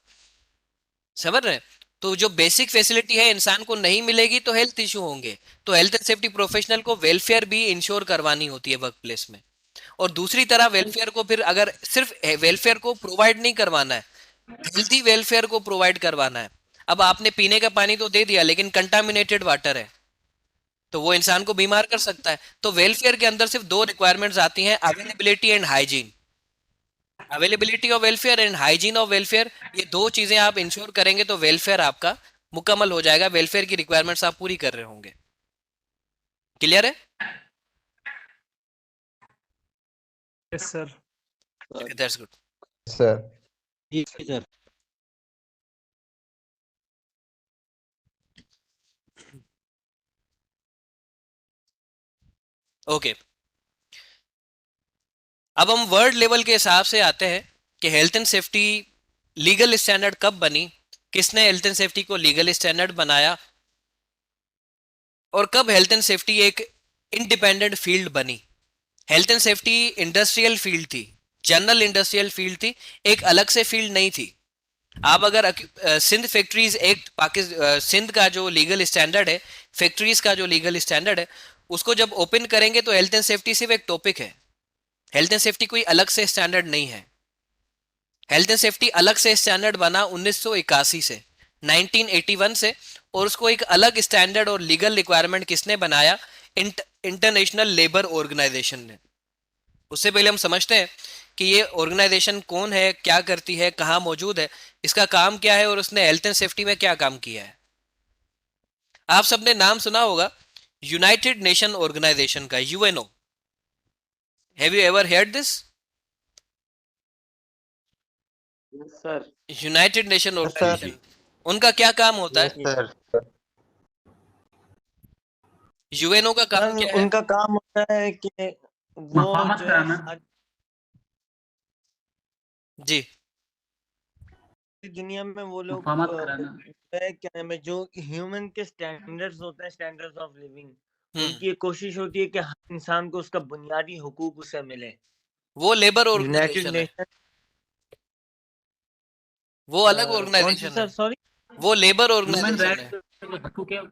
समझ रहे हैं? तो जो बेसिक फैसिलिटी है इंसान को नहीं मिलेगी तो हेल्थ इशू होंगे। तो हेल्थ एंड सेफ्टी प्रोफेशनल को वेलफेयर भी इंश्योर करवानी होती है वर्क प्लेस में। और दूसरी तरह वेलफेयर को फिर अगर सिर्फ वेलफेयर को प्रोवाइड नहीं करवाना है, हेल्थी वेलफेयर को प्रोवाइड करवाना है। अब आपने पीने का पानी तो दे दिया लेकिन कंटामिनेटेड वाटर है तो वो इंसान को बीमार कर सकता है। तो वेलफेयर के अंदर सिर्फ दो रिक्वायरमेंट्स आती हैं, availability and hygiene. Availability of welfare and hygiene of welfare, ये दो चीजें आप इंश्योर करेंगे तो वेलफेयर आपका मुकम्मल हो जाएगा। वेलफेयर की रिक्वायरमेंट्स आप पूरी कर रहे होंगे। क्लियर है? Yes sir. That's good. Sir जी सर। ओके, अब हम वर्ल्ड लेवल के हिसाब से आते हैं कि health and safety legal standard कब बनी, किसने हेल्थ एंड सेफ्टी को लीगल स्टैंडर्ड बनाया, और कब हेल्थ एंड सेफ्टी एक इंडिपेंडेंट फील्ड बनी। Health and safety industrial field थी, जनरल इंडस्ट्रियल फील्ड थी, एक अलग से फील्ड नहीं थी। आप अगर सिंध फैक्ट्रीज एक्ट पाकिस्तान सिंध का जो लीगल स्टैंडर्ड है, फैक्ट्रीज का जो लीगल स्टैंडर्ड है, उसको जब ओपन करेंगे तो हेल्थ एंड सेफ्टी सिर्फ एक टॉपिक है। हेल्थ एंड सेफ्टी कोई अलग से स्टैंडर्ड नहीं है। हेल्थ एंड सेफ्टी अलग से स्टैंडर्ड बना 1981 से, 1981 से, और उसको एक अलग स्टैंडर्ड और लीगल रिक्वायरमेंट किसने बनाया? इंटरनेशनल लेबर ऑर्गेनाइजेशन ने। उससे पहले हम समझते हैं कि ये ऑर्गेनाइजेशन कौन है, क्या करती है, कहाँ मौजूद है, इसका काम क्या है और उसने हेल्थ एंड सेफ्टी में क्या काम किया है। आप सबने नाम सुना होगा यूनाइटेड नेशन ऑर्गेनाइजेशन का, UNO. Have you ever heard this? Sir united nation जी ऑर्गेनाइजेशन, जी उनका क्या काम होता यस है? सर। यूएनओ का काम सर क्या है? उनका काम होता है कि वो मफामत जो है कराना। जी दुनिया में वो लोग मफामत कराना। जो है क्या नाम है, जो ह्यूमन के स्टैंडर्ड्स होते हैं, स्टैंडर्ड्स ऑफ लिविंग, हम्म, उनकी ये कोशिश होती है कि हर इंसान को उसका बुनियादी हुकूक उसे मिले। वो लेबर यूनाइटेड ऑर्गेनाइजेशन है, नेशन वो अलग कौन सी ऑर्गेनाइजेशन सर? है, सॉरी वो लेबर ह्यूमन ऑर्गेनाइजेशन है। राइट जो हकूक है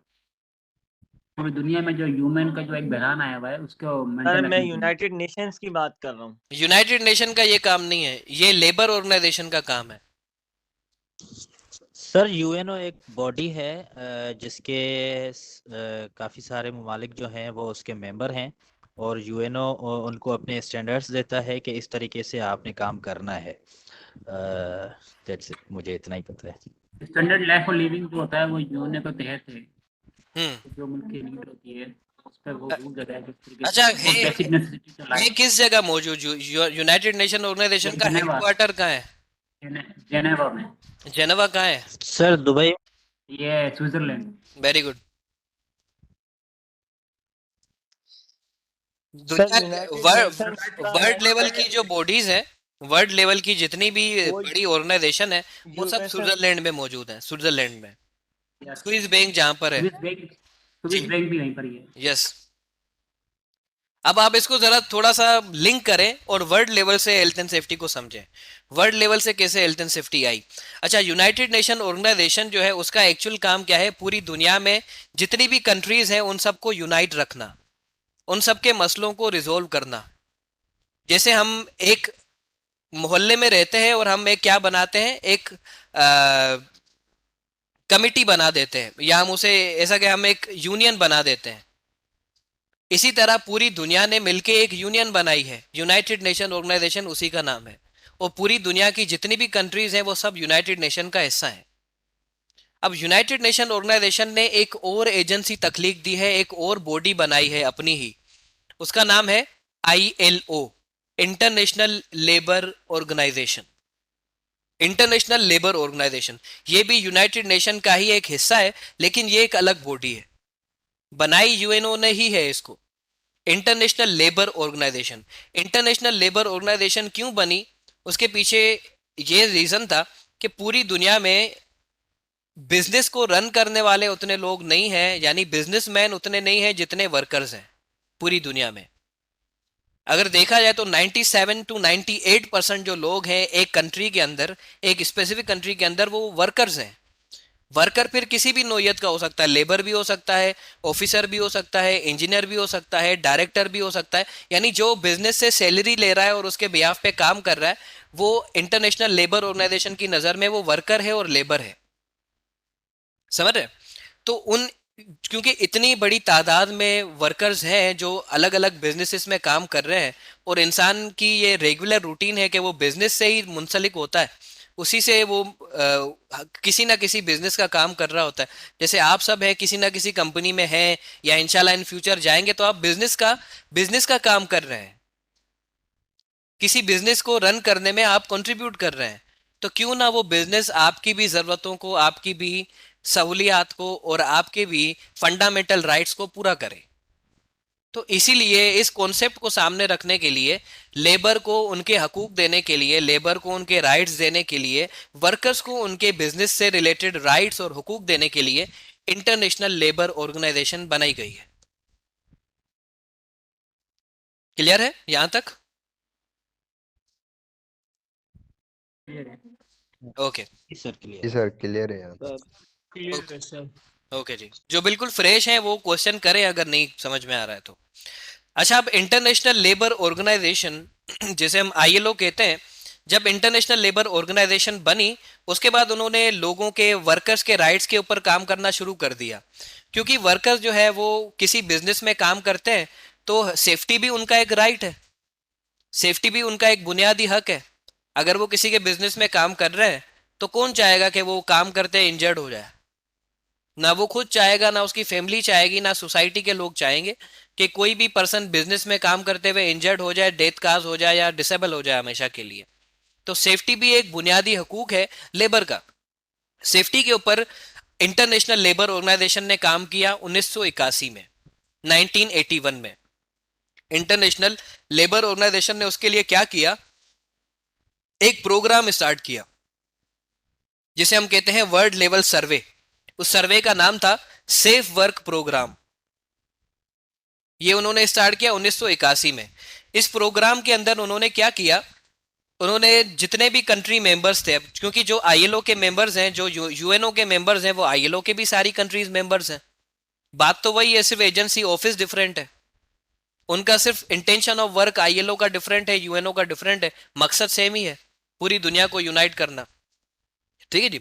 पूरी दुनिया में, जो ह्यूमन का जो एक बहरान आया हुआ है उसको सर मेंटेन मैं रखने के लिए। यूनाइटेड नेशंस की बात कर रहा हूँ। यूनाइटेड नेशन का ये काम नहीं है, ये लेबर ऑर्गेनाइजेशन का काम है। सर यूएनओ एक बॉडी है जिसके काफ़ी सारे ममालिक जो हैं वो उसके मेंबर हैं, और यूएनओ उनको अपने स्टैंडर्ड्स देता है कि इस तरीके से आपने काम करना है। दैट्स इट, मुझे इतना ही पता है। स्टैंडर्ड लाइफ और लिविंग जो होता है वो यूएन के तहत है। हम्म, जो मुल्क की लीड होती है उस पर वो रूल देता है किस तरीके अच्छा से और बेसिक नेसेसिटी तो ये लाइफ। किस जगह मौजूद? यूनाइटेड नेशन ऑर्गेनाइजेशन का जेनेवा, हेडक्वार्टर कहाँ है? जेनेवा में। जेनेवा कहाँ है? Sir Dubai. ये स्विट्जरलैंड। Very good. सर दुनिया यूनाइटेड वर्ल्ड नेशंस का वर्ल्ड लेवल की हेडक्वार्टर जो बॉडीज है, वर्ल्ड लेवल की जितनी भी वो बड़ी ऑर्गेनाइजेशन है, वो सब यूएसए स्विट्जरलैंड में मौजूद है, स्विट्जरलैंड में। यस, स्विस बैंक जहाँ पर है। स्विस जी, बैंक भी वहीं पर ही है। यस। अब आप इसको जरा थोड़ा सा लिंक करें और वर्ल्ड लेवल से हेल्थ एंड सेफ्टी को समझें। वर्ल्ड लेवल से कैसे हेल्थ एंड सेफ्टी आई? अच्छा, यूनाइटेड नेशन ऑर्गेनाइजेशन जो है उसका एक्चुअल काम क्या है? पूरी दुनिया में जितनी भी कंट्रीज हैं उन सबको यूनाइट रखना, उन सबके मसलों को रिजोल्व करना। जैसे हम एक मोहल्ले में रहते हैं और हम एक क्या बनाते हैं, एक कमिटी बना देते हैं, या हम उसे ऐसा कि हम एक यूनियन बना देते हैं। इसी तरह पूरी दुनिया ने मिलके एक यूनियन बनाई है, यूनाइटेड नेशन ऑर्गेनाइजेशन उसी का नाम है, और पूरी दुनिया की जितनी भी कंट्रीज हैं वो सब यूनाइटेड नेशन का हिस्सा है। अब यूनाइटेड नेशन ऑर्गेनाइजेशन ने एक और एजेंसी तख्लीक दी है, एक और बॉडी बनाई है अपनी ही, उसका नाम है ILO, international labour organisation. International labour organisation ये भी यूनाइटेड नेशन का ही एक हिस्सा है, लेकिन ये एक अलग बॉडी है, बनाई यूएनओ ने ही है इसको, international labour organisation. International labour organisation क्यों बनी? उसके पीछे ये रीजन था कि पूरी दुनिया में बिजनेस को रन करने वाले उतने लोग नहीं हैं, यानी बिजनेसमैन उतने नहीं हैं जितने वर्कर्स हैं पूरी दुनिया में। अगर देखा जाए तो 97 to 98% जो लोग हैं एक कंट्री के अंदर, एक स्पेसिफिक कंट्री के अंदर, वो वर्कर्स हैं। वर्कर फिर किसी भी नौयत का हो सकता है, लेबर भी हो सकता है, ऑफिसर भी हो सकता है, इंजीनियर भी हो सकता है, डायरेक्टर भी हो सकता है, यानी जो बिजनेस से सैलरी ले रहा है और उसके बिहाफ पे काम कर रहा है, वो इंटरनेशनल लेबर ऑर्गेनाइजेशन की नज़र में वो वर्कर है और लेबर है। समझ रहे? तो उन क्योंकि इतनी बड़ी तादाद में वर्कर्स हैं जो अलग अलग बिजनेसेस में काम कर रहे हैं, और इंसान की ये रेगुलर रूटीन है कि वो बिजनेस से ही मुंसलिक होता है, उसी से वो किसी ना किसी बिजनेस का काम कर रहा होता है। जैसे आप सब हैं, किसी ना किसी कंपनी में हैं, या इंशाल्लाह इन फ्यूचर जाएंगे, तो आप बिजनेस का काम कर रहे हैं, किसी बिजनेस को रन करने में आप कंट्रीब्यूट कर रहे हैं। तो क्यों ना वो बिजनेस आपकी भी ज़रूरतों को, आपकी भी सहूलियात को और आपके भी फंडामेंटल राइट्स को पूरा करे। तो इसीलिए इस कॉन्सेप्ट को सामने रखने के लिए, लेबर को उनके हकूक देने के लिए, लेबर को उनके राइट्स देने के लिए, वर्कर्स को उनके बिजनेस से रिलेटेड राइट्स और हुकूक देने के लिए इंटरनेशनल लेबर ऑर्गेनाइजेशन बनाई गई है। क्लियर है यहां तक? Okay sir clear. जी सर क्लियर है यहाँ सर क्लियर है सर। ओके जी, जो बिल्कुल फ्रेश है वो क्वेश्चन करें अगर नहीं समझ में आ रहा है तो। अच्छा, अब इंटरनेशनल लेबर ऑर्गेनाइजेशन जिसे हम आईएलओ कहते हैं, जब इंटरनेशनल लेबर ऑर्गेनाइजेशन बनी उसके बाद उन्होंने लोगों के, वर्कर्स के राइट्स के ऊपर काम करना शुरू कर दिया। क्योंकि वर्कर्स जो है वो किसी बिजनेस में काम करते हैं तो सेफ्टी भी उनका एक राइट है, सेफ्टी भी उनका एक बुनियादी हक है। अगर वो किसी के बिजनेस में काम कर रहे हैं तो कौन चाहेगा कि वो काम करते इंजर्ड हो जाए? ना वो खुद चाहेगा, ना उसकी फैमिली चाहेगी, ना सोसाइटी के लोग चाहेंगे कि कोई भी पर्सन बिजनेस में काम करते हुए इंजर्ड हो जाए, डेथ काज हो जाए या डिसेबल हो जाए हमेशा के लिए। तो सेफ्टी भी एक बुनियादी हकूक है लेबर का। सेफ्टी के ऊपर इंटरनेशनल लेबर ऑर्गेनाइजेशन ने काम किया 1981 में, 1981 में इंटरनेशनल लेबर ऑर्गेनाइजेशन ने उसके लिए क्या किया, एक प्रोग्राम स्टार्ट किया जिसे हम कहते हैं वर्ल्ड लेवल सर्वे। उस सर्वे का नाम था सेफ वर्क प्रोग्राम। ये उन्होंने स्टार्ट किया 1981 में। इस प्रोग्राम के अंदर उन्होंने क्या किया, उन्होंने जितने भी कंट्री मेंबर्स थे, क्योंकि जो आईएलओ के मेंबर्स हैं, जो यूएनओ के मेंबर्स हैं, वो आईएलओ के भी सारी कंट्रीज मेंबर्स हैं। बात तो वही है, सिर्फ एजेंसी ऑफिस डिफरेंट है, उनका सिर्फ इंटेंशन ऑफ वर्क आईएलओ का डिफरेंट है, यूएनओ का डिफरेंट है, मकसद सेम ही है, पूरी दुनिया को यूनाइट करना। ठीक है जी।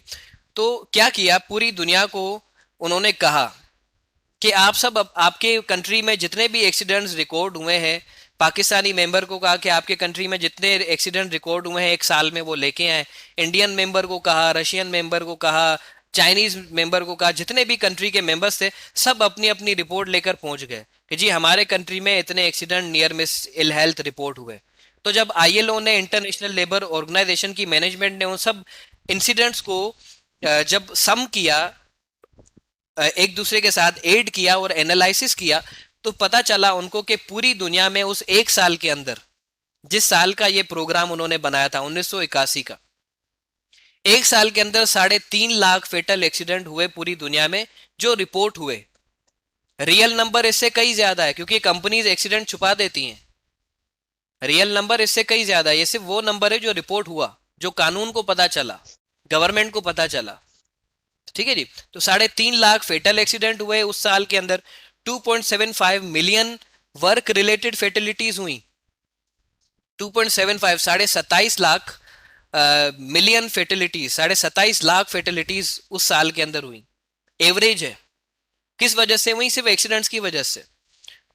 तो क्या किया, पूरी दुनिया को उन्होंने कहा कि आप सब आपके कंट्री में जितने भी एक्सीडेंट्स रिकॉर्ड हुए हैं, पाकिस्तानी मेंबर को कहा कि आपके कंट्री में जितने एक्सीडेंट रिकॉर्ड हुए हैं एक साल में वो लेके आए। इंडियन मेंबर को कहा, रशियन मेंबर को कहा, चाइनीज मेंबर को कहा, जितने भी कंट्री के मेंबर्स थे सब अपनी अपनी रिपोर्ट लेकर पहुंच गए कि जी हमारे कंट्री में इतने accident near miss ill health report हुए। तो जब आईएलओ ने, इंटरनेशनल लेबर ऑर्गेनाइजेशन की मैनेजमेंट ने उन सब इंसिडेंट्स को जब सम किया, एक दूसरे के साथ ऐड किया और एनालिसिस किया, तो पता चला उनको कि पूरी दुनिया में उस एक साल के अंदर, जिस साल का ये प्रोग्राम उन्होंने बनाया था 1981 का, एक साल के अंदर 3.5 लाख फेटल एक्सीडेंट हुए पूरी दुनिया में जो रिपोर्ट हुए। रियल नंबर इससे कई ज्यादा है क्योंकि कंपनीज एक्सीडेंट छुपा देती हैं। रियल नंबर इससे कई ज्यादा है, ये सिर्फ वो नंबर है जो रिपोर्ट हुआ, जो कानून को पता चला, गवर्नमेंट को पता चला। ठीक है जी। तो 3.5 लाख फेटल एक्सीडेंट हुए उस साल के अंदर। 2.75 मिलियन वर्क रिलेटेड फेटलिटीज हुई। 2.75 27 लाख मिलियन फेटलिटीज, 27 लाख फेटलिटीज उस साल के अंदर हुई। एवरेज है। किस वजह से हुई? सिर्फ एक्सीडेंट्स की वजह से।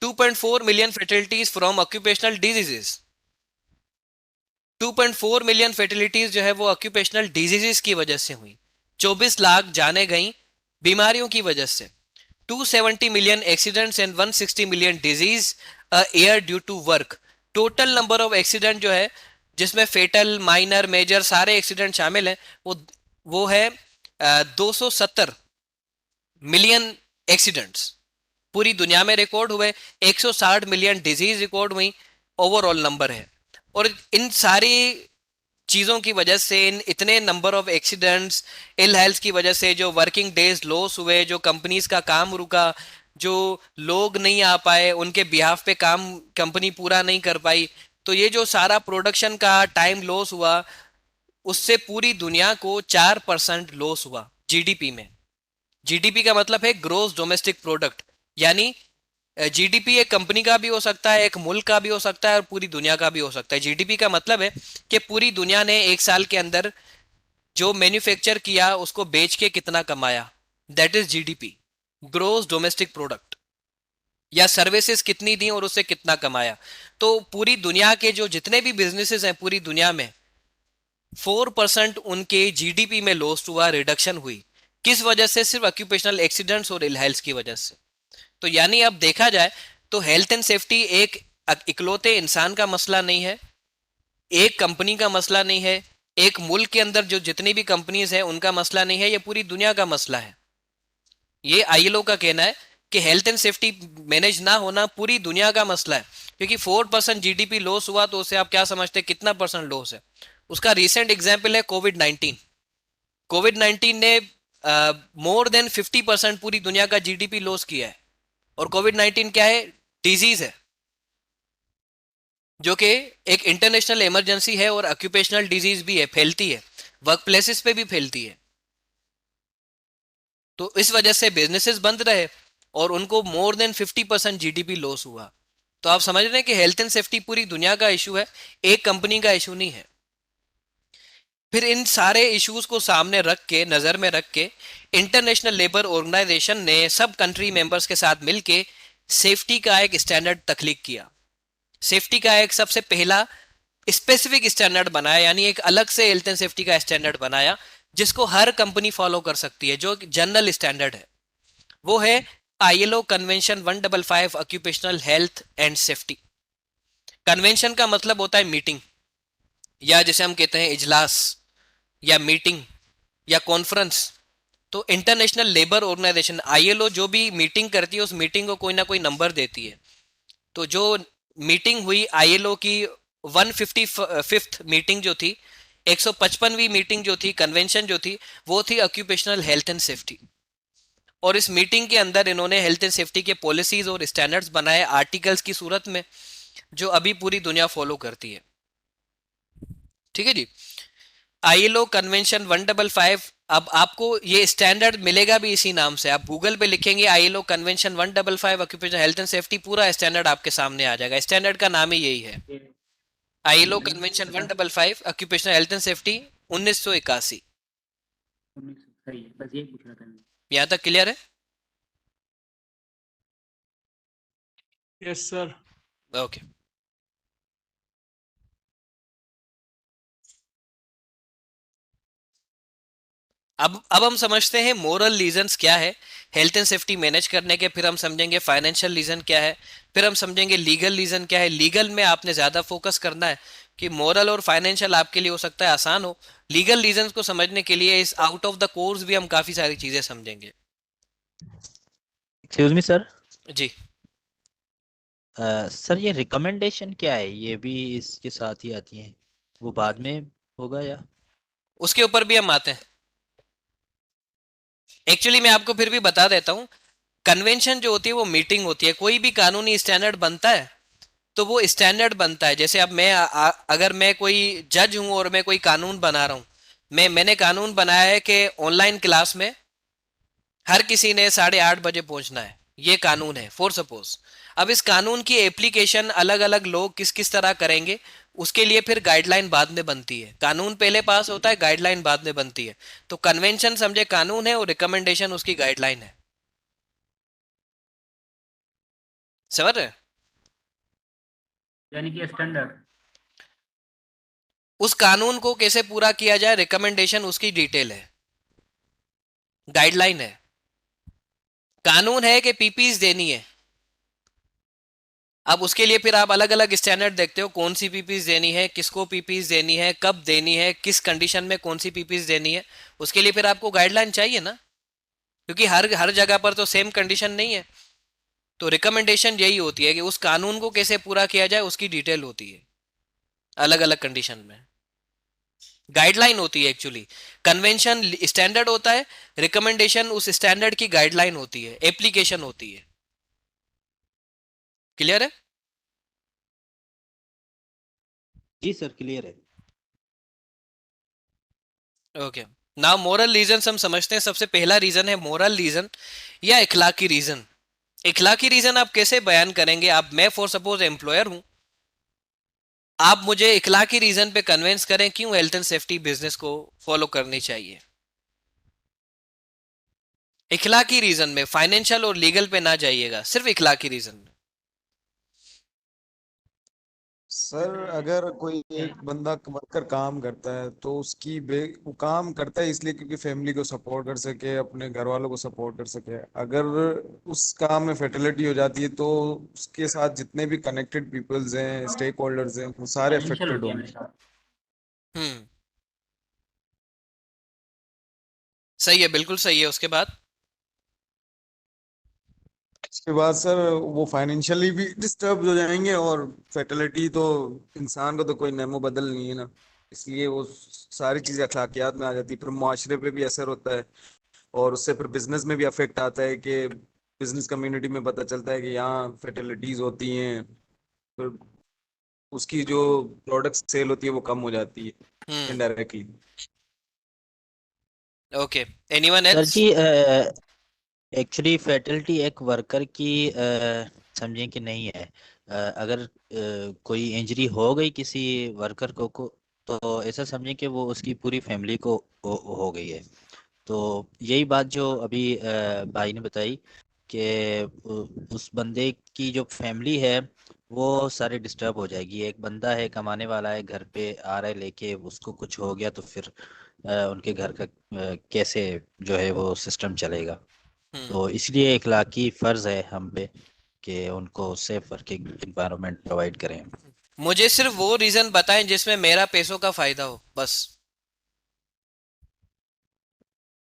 2.4 million fatalities from occupational diseases. 2.4 million fatalities जो है वो ऑक्यूपेशनल डिजीजेस की वजह से हुई। 24 लाख जाने गई बीमारियों की वजह से। 270 million accidents and 160 million disease are due to work. Total number of accident जो है, जिसमें फेटल, माइनर, मेजर सारे एक्सीडेंट शामिल हैं, वो है 270 मिलियन एक्सीडेंट्स पूरी दुनिया में रिकॉर्ड हुए। 160 मिलियन डिजीज रिकॉर्ड हुई, ओवरऑल नंबर है। और इन सारी चीज़ों की वजह से, इन इतने number of accidents, ill health की वजह से, जो वर्किंग डेज लॉस हुए, जो कंपनीज का काम रुका, जो लोग नहीं आ पाए, उनके बिहाफ पे काम कंपनी पूरा नहीं कर पाई, तो ये जो सारा प्रोडक्शन का टाइम लॉस हुआ, उससे पूरी दुनिया को 4% लॉस हुआ जीडीपी में। जीडीपी का मतलब है ग्रोस डोमेस्टिक प्रोडक्ट, यानी जीडीपी एक कंपनी का भी हो सकता है, एक मुल्क का भी हो सकता है और पूरी दुनिया का भी हो सकता है। जीडीपी का मतलब है कि पूरी दुनिया ने एक साल के अंदर जो मैन्युफैक्चर किया उसको बेच के कितना कमाया, that is GDP, gross domestic product. या सर्विसेज कितनी दी और उससे कितना कमाया। तो पूरी दुनिया के जो जितने भी बिजनेसेस हैं पूरी दुनिया में, 4% उनके जीडीपी में लॉस हुआ, रिडक्शन हुई। किस वजह से? सिर्फ ऑक्यूपेशनल एक्सीडेंट्स और इल हेल्थ की वजह से। तो यानी अब देखा जाए तो हेल्थ एंड सेफ्टी एक इकलौते इंसान का मसला नहीं है, एक कंपनी का मसला नहीं है, एक मुल्क के अंदर जो जितनी भी कंपनीज हैं उनका मसला नहीं है, ये पूरी दुनिया का मसला है। ये आईएलओ का कहना है कि हेल्थ एंड सेफ्टी मैनेज ना होना पूरी दुनिया का मसला है, क्योंकि 4% जीडीपी लॉस हुआ तो उसे आप क्या समझते हैं कितना परसेंट लॉस है? उसका रिसेंट एग्जाम्पल है कोविड 19। कोविड 19 ने मोर देन 50% पूरी दुनिया का जीडीपी लॉस किया है। और कोविड 19 क्या है? डिजीज है, जो कि एक इंटरनेशनल इमरजेंसी है और ऑक्यूपेशनल डिजीज भी है, फैलती है, वर्क प्लेसेस पे भी फैलती है। तो इस वजह से बिजनेसेस बंद रहे और उनको मोर देन 50% जीडीपी लॉस हुआ। तो आप समझ रहे हैं कि हेल्थ एंड सेफ्टी पूरी दुनिया का इशू है, एक कंपनी का इशू नहीं है। फिर इन सारे इश्यूज को सामने रख के, नजर में रख के, इंटरनेशनल लेबर ऑर्गेनाइजेशन ने सब कंट्री मेंबर्स के साथ मिलके सेफ्टी का एक स्टैंडर्ड तख्लीक किया। सेफ्टी का एक सबसे पहला स्पेसिफिक स्टैंडर्ड बनाया, यानी एक अलग से हेल्थ एंड सेफ्टी का स्टैंडर्ड बनाया जिसको हर कंपनी फॉलो कर सकती है, जो जनरल स्टैंडर्ड है। वो है ILO convention 155 occupational health and safety. Convention का मतलब होता है मीटिंग, या जैसे हम कहते हैं इजलास या मीटिंग या कॉन्फ्रेंस। तो इंटरनेशनल लेबर ऑर्गेनाइजेशन आईएलओ जो भी मीटिंग करती है उस मीटिंग को कोई ना कोई नंबर देती है। तो जो मीटिंग हुई आईएलओ की 155th मीटिंग जो थी, 155वीं मीटिंग जो थी, कन्वेंशन जो थी, वो थी ऑक्यूपेशनल हेल्थ एंड सेफ्टी। और इस मीटिंग के अंदर इन्होंने हेल्थ एंड सेफ्टी के पॉलिसीज और स्टैंडर्ड्स बनाए आर्टिकल्स की सूरत में, जो अभी पूरी दुनिया फॉलो करती है। ठीक है जी। आईएलओ कन्वेंशन 155, अब आपको ये स्टैंडर्ड मिलेगा भी इसी नाम से। आप गूगल पे लिखेंगे ILO convention 155 occupational health and safety, पूरा स्टैंडर्ड आपके सामने आ जाएगा। स्टैंडर्ड का नाम ही यही है, ILO convention 155 occupational health and safety 1981। सही है, बस यही पूछ रहा था मैं। यहां तक क्लियर है? Yes sir. ओके। अब हम समझते हैं मोरल रीजंस क्या है हेल्थ एंड सेफ्टी मैनेज करने के। फिर हम समझेंगे फाइनेंशियल रीजन क्या है, फिर हम समझेंगे लीगल रीजन क्या है। लीगल में आपने ज्यादा फोकस करना है कि मोरल और फाइनेंशियल आपके लिए हो सकता है आसान हो। लीगल रीजंस को समझने के लिए इस आउट ऑफ द कोर्स भी हम काफी सारी चीजें समझेंगे। Excuse me sir. जी। सर ये रिकमेंडेशन क्या है? ये भी इसके साथ ही आती हैं, वो बाद में होगा या? उसके ऊपर भी हम आते हैं। एक्चुअली मैं आपको फिर भी बता देता हूं, कन्वेंशन जो होती है वो मीटिंग होती है। कोई भी कानूनी स्टैंडर्ड बनता है तो वो स्टैंडर्ड बनता है। जैसे अब मैं अगर मैं कोई जज हूं और मैं कोई कानून बना रहा हूं, मैंने कानून बनाया है कि ऑनलाइन क्लास में हर किसी ने 8:30 बजे पहुंचना है, ये कानून है फॉर सपोज। अब इस कानून की एप्लीकेशन अलग अलग लोग किस किस तरह करेंगे, उसके लिए फिर गाइडलाइन बाद में बनती है। कानून पहले पास होता है, गाइडलाइन बाद में बनती है। तो कन्वेंशन समझे कानून है और रिकमेंडेशन उसकी गाइडलाइन है। समझ रहे? यानी कि स्टैंडर्ड। उस कानून को कैसे पूरा किया जाए, रिकमेंडेशन उसकी डिटेल है, गाइडलाइन है। कानून है कि पीपीज देनी है, अब उसके लिए फिर आप अलग अलग स्टैंडर्ड देखते हो, कौन सी पीपीज देनी है, किसको पीपीज देनी है, कब देनी है, किस कंडीशन में कौन सी पीपीज देनी है। उसके लिए फिर आपको गाइडलाइन चाहिए ना, क्योंकि हर हर जगह पर तो सेम कंडीशन नहीं है। तो रिकमेंडेशन यही होती है कि उस कानून को कैसे पूरा किया जाए, उसकी डिटेल होती है अलग अलग कंडीशन में। गाइडलाइन होती है एक्चुअली। कन्वेंशन स्टैंडर्ड होता है, रिकमेंडेशन उस स्टैंडर्ड की गाइडलाइन होती है, एप्लीकेशन होती है। क्लियर है? जी सर क्लियर है। ओके। नाउ मोरल रीजन हम समझते हैं। सबसे पहला रीजन है मोरल रीजन या इखलाकी रीजन। इखलाकी रीजन आप कैसे बयान करेंगे? आप, मैं फॉर सपोज एम्प्लॉयर हूं, आप मुझे इखलाकी रीजन पे कन्विंस करें क्यों हेल्थ एंड सेफ्टी बिजनेस को फॉलो करनी चाहिए। इखलाकी रीजन में, फाइनेंशियल और लीगल पे ना जाइएगा, सिर्फ इखलाकी रीजन में। सर अगर कोई एक बंदा वर्कर काम करता है तो उसकी वो काम करता है इसलिए क्योंकि फैमिली को सपोर्ट कर सके, अपने घर वालों को सपोर्ट कर सके। अगर उस काम में फर्टिलिटी हो जाती है तो उसके साथ जितने भी कनेक्टेड पीपल्स हैं, स्टेक होल्डर्स हैं, वो सारे फाइनेंशियल अफेक्टेड होती है होंगे। हमेशा। हम्म, सही है, बिल्कुल सही है। उसके बाद उसके बाद सर वो फाइनेंशियली भी डिस्टर्ब हो जाएंगे, और फैटिलिटी तो इंसान को तो कोई नेमो बदल नहीं है ना, इसलिए वो सारी चीजें अखलाकियात में आ जाती है, फिर मुआशरे पे भी असर होता है, और उससे फिर बिजनेस में भी अफेक्ट आता है कि बिजनेस कम्युनिटी में पता चलता है कि यहाँ फैटिलिटीज होती हैं, फिर उसकी जो प्रोडक्ट सेल होती है वो कम हो जाती है indirectly. Okay, anyone sir else? जी एक्चुअली फैटिलिटी एक वर्कर की समझें कि नहीं है। अगर कोई इंजरी हो गई किसी वर्कर को तो ऐसा समझें कि वो उसकी पूरी फैमिली को हो गई है। तो यही बात जो अभी भाई ने बताई कि उस बंदे की जो फैमिली है वो सारी डिस्टर्ब हो जाएगी। एक बंदा है, कमाने वाला है, घर पे आ रहा है लेके, उसको कुछ हो गया तो फिर उनके घर का कैसे जो है वो सिस्टम चलेगा। तो इसलिए इखलाकी फर्ज है हम पे कि उनको सेफ वर्किंग एनवायरनमेंट प्रोवाइड करें। मुझे सिर्फ वो रीजन बताएं जिसमें मेरा पैसों का फायदा हो बस,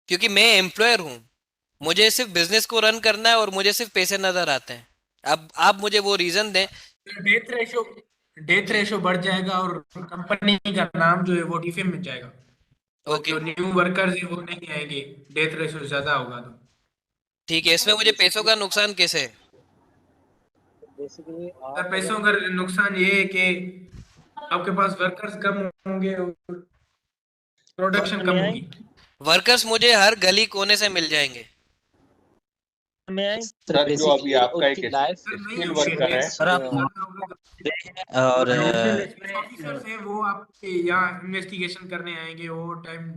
क्योंकि मैं एम्प्लॉयर हूँ, मुझे सिर्फ बिजनेस को रन करना है और मुझे सिर्फ पैसे नजर आते हैं। अब आप मुझे वो रीजन दें। डेथ रेशो बढ़ जाएगा और कंपनी का नाम जो है वो डिफेम में जाएगा, और ओके जो न्यू वर्कर्स है वो नहीं आएंगे, डेथ रेशो ज्यादा होगा तो। ठीक है, इसमें मुझे पैसों का नुकसान कैसे है? बेसिकली सर आप पैसों अगर का नुकसान ये है कि आपके पास वर्कर्स कम होंगे और प्रोडक्शन कम मैं होगी। वर्कर्स मुझे हर गली कोने से मिल जाएंगे। मैं सर जो अभी बेसिकली आपका एक उनकी लाइफ सर नहीं स्किल होंगे, वर्कर है, सर आप और फाइनेंशियल इसमें ऑफिसर्स है वो आपके यहाँ इन्वेस्टिगेशन करने आएंगे, वो टाइम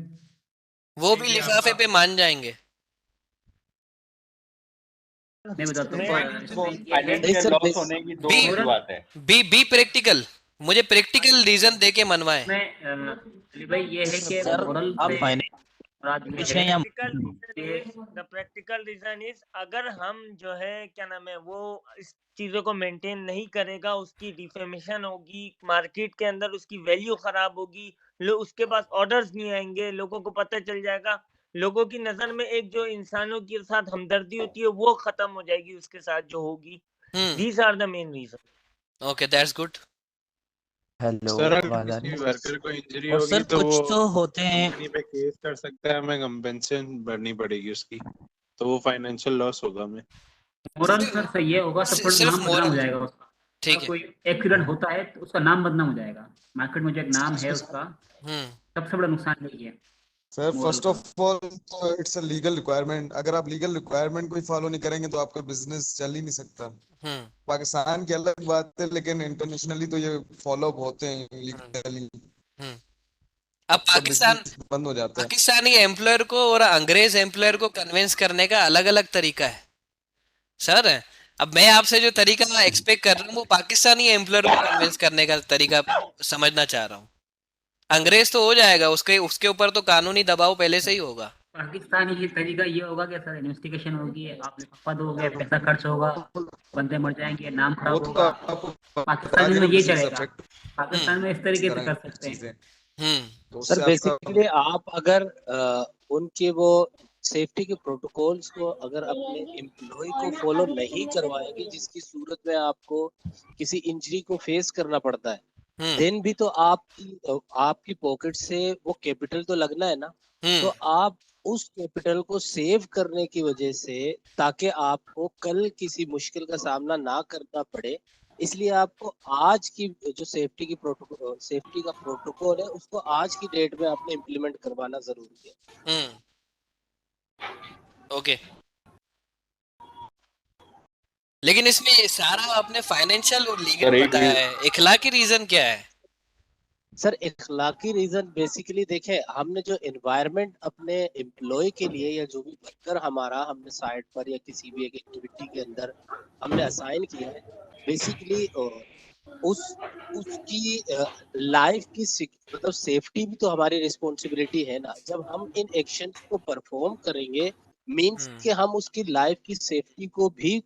वो भी लेंगे लिफाफे आपका। पे मान जाएंगे। मैं बताता नहीं, हूँ फाइनेंशियल इसमें ये है नहीं फाइनेंशियल सर लॉस होने की दो बी वजूहत है। बी प्रैक्टिकल, मुझे प्रैक्टिकल रीजन दे के मनवाएं। अली भाई ये है कि सर मोरल आप से फाइनेंस मुराद ये पूछें है या प्रैक्टिकल रीजन इज अगर हम जो है क्या नाम है वो इस चीजों को मेंटेन नहीं करेगा, उसकी डिफेमेशन होगी, मार्केट के अंदर उसकी वैल्यू खराब होगी, लोग उसके पास ऑर्डर्स नहीं आएंगे, लोगों को पता चल जाएगा, लोगों की नजर में एक जो इंसानों के साथ हमदर्दी होती है वो खत्म हो जाएगी उसके साथ जो होगी। These are the main reason. Okay, that's good. Hello sir अगर आवाज आ किसी रही है? वर्कर को इंजरी और होगी सर तो कुछ वो तो होते हैं। कंपनी पे केस कर सकता है, हमें कंपेंसेशन भरनी पड़ेगी उसकी, तो वो फाइनेंशियल लॉस होगा हमें। मोरल सर से ये होगा, सब थोड़ा सिर्फ नाम बदनाम हो मोरल, जाएगा उसका। ठीक अगर है। कोई एक्सीडेंट होता है तो उसका नाम बदनाम हो जाएगा, मार्केट में जो एक नाम है उसका, सबसे बड़ा नुकसान यही है सर मोरल फर्स्ट का। ऑफ ऑल तो इट्स अ लीगल रिक्वायरमेंट, अगर आप लीगल रिक्वायरमेंट को फॉलो नहीं करेंगे तो आपका बिजनेस चल ही नहीं सकता। पाकिस्तान की अलग बात है, लेकिन इंटरनेशनली तो ये फॉलो अप होते हैं लीगली, अब पाकिस्तान बिजनेस बंद हो जाता है। पाकिस्तानी एम्प्लॉयर को और अंग्रेज एम्प्लॉयर को कन्विंस करने का अलग अलग तरीका है सर। अब मैं आपसे जो तरीका एक्सपेक्ट कर रहा हूँ वो पाकिस्तानी एम्प्लॉयर को कन्विंस करने का तरीका समझना चाह रहा हूँ। अंग्रेज तो हो जाएगा, उसके उसके ऊपर तो कानूनी दबाव पहले से ही होगा। पाकिस्तानी की तरीका ये होगा कि सर इन्वेस्टिगेशन होगी, आप लिफाफा दोगे, पैसा खर्च होगा, बंदे मर जाएंगे, नाम वो खराब तो होगा। आपको पाकिस्तान में ये बिजनेस चलेगा, अफेक्ट पाकिस्तान में इस तरीके से कर सकते हैं। चीजें, तो सर उससे बेसिकली आपका आप अगर उनके वो सेफ्टी के प्रोटोकॉल्स को अगर अपने एम्प्लॉय को फॉलो नहीं करवाएंगे, जिसकी सूरत में आपको किसी इंजरी को फेस करना पड़ता है, देन भी तो आपकी पॉकेट से वो कैपिटल तो लगना है ना। तो आप उस कैपिटल को सेव करने की वजह से, ताकि आपको कल किसी मुश्किल का सामना ना करना पड़े, इसलिए आपको आज की जो सेफ्टी का प्रोटोकॉल है उसको आज की डेट में आपने इम्प्लीमेंट करवाना जरूरी है। ओके, लेकिन इसमें सारा आपने फाइनेंशियल और लीगल बताया है, इखलाकी रीजन क्या है? सर इखलाकी रीजन बेसिकली देखें, हमने जो एनवायरनमेंट अपने एम्प्लॉय के लिए या जो भी वर्कर हमारा हमने साइट पर या किसी भी एक एक्टिविटी के अंदर हमने असाइन किया है, बेसिकली उसकी लाइफ की मतलब सेफ्टी भी तो हमारी रिस्पॉन्सिबिलिटी है ना। जब हम इन एक्शंस को परफॉर्म करेंगे मींस कि हम उसकी लाइफ की सेफ्टी को भी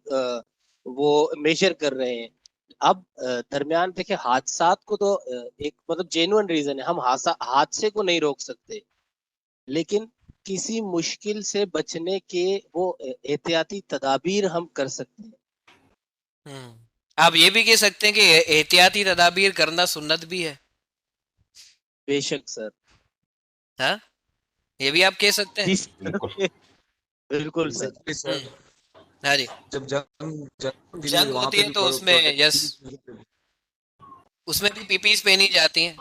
वो मेजर कर रहे हैं। अब दरमियान देखिए, हादसात को तो एक मतलब जेन्युइन रीजन है, हम हादसे को नहीं रोक सकते, लेकिन किसी मुश्किल से बचने के वो एहतियाती तदाबीर हम कर सकते हैं। आप ये भी कह सकते हैं कि एहतियाती तदाबीर करना सुन्नत भी है। बेशक सर। हाँ, ये भी आप कह सकते हैं। जी बिल्कुल। बिल्कुल सर। Exactly, sir. हाँ जी, जब जंग जंग वहां होती पे है भी तो उसमें यस, प्रोटेक्शन उसमें भी पीपीज पहनी जाती हैं।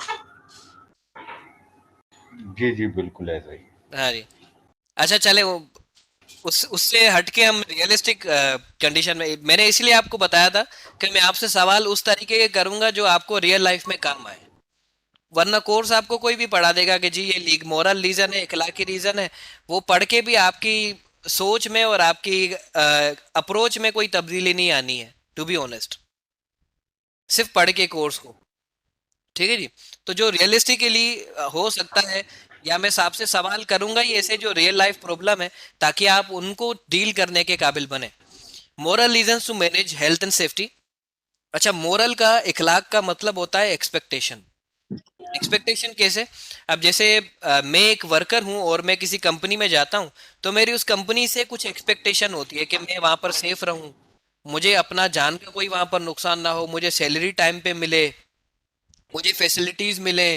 जी जी बिल्कुल ऐसा ही। हाँ जी। अच्छा चले, वो उससे हटके हम रियलिस्टिक कंडीशन में, मैंने इसलिए आपको बताया था कि मैं आपसे सवाल उस तरीके के करूंगा जो आपको रियल लाइफ में काम आए। वरना कोर्स आपको कोई भी पढ़ा देगा कि जी ये लीग मोरल रीजन है, इखलाकी रीजन है, वो पढ़ के भी आपकी सोच में और आपकी अप्रोच में कोई तब्दीली नहीं आनी है, टू बी ऑनेस्ट, सिर्फ पढ़ के कोर्स को। ठीक है जी। तो जो रियलिस्टिकली हो सकता है, या मैं आपसे सवाल करूंगा ही ऐसे जो रियल लाइफ प्रॉब्लम है, ताकि आप उनको डील करने के काबिल बने। Moral reasons to manage health and safety. अच्छा, मोरल का, इखलाक का मतलब होता है एक्सपेक्टेशन। एक्सपेक्टेशन कैसे? अब जैसे मैं एक वर्कर हूं और मैं किसी कंपनी में जाता हूं, तो मेरी उस कंपनी से कुछ एक्सपेक्टेशन होती है कि मैं वहां पर सेफ रहूं, मुझे अपना जान का कोई वहां पर नुकसान ना हो, मुझे सैलरी टाइम पे मिले, मुझे फैसिलिटीज मिले,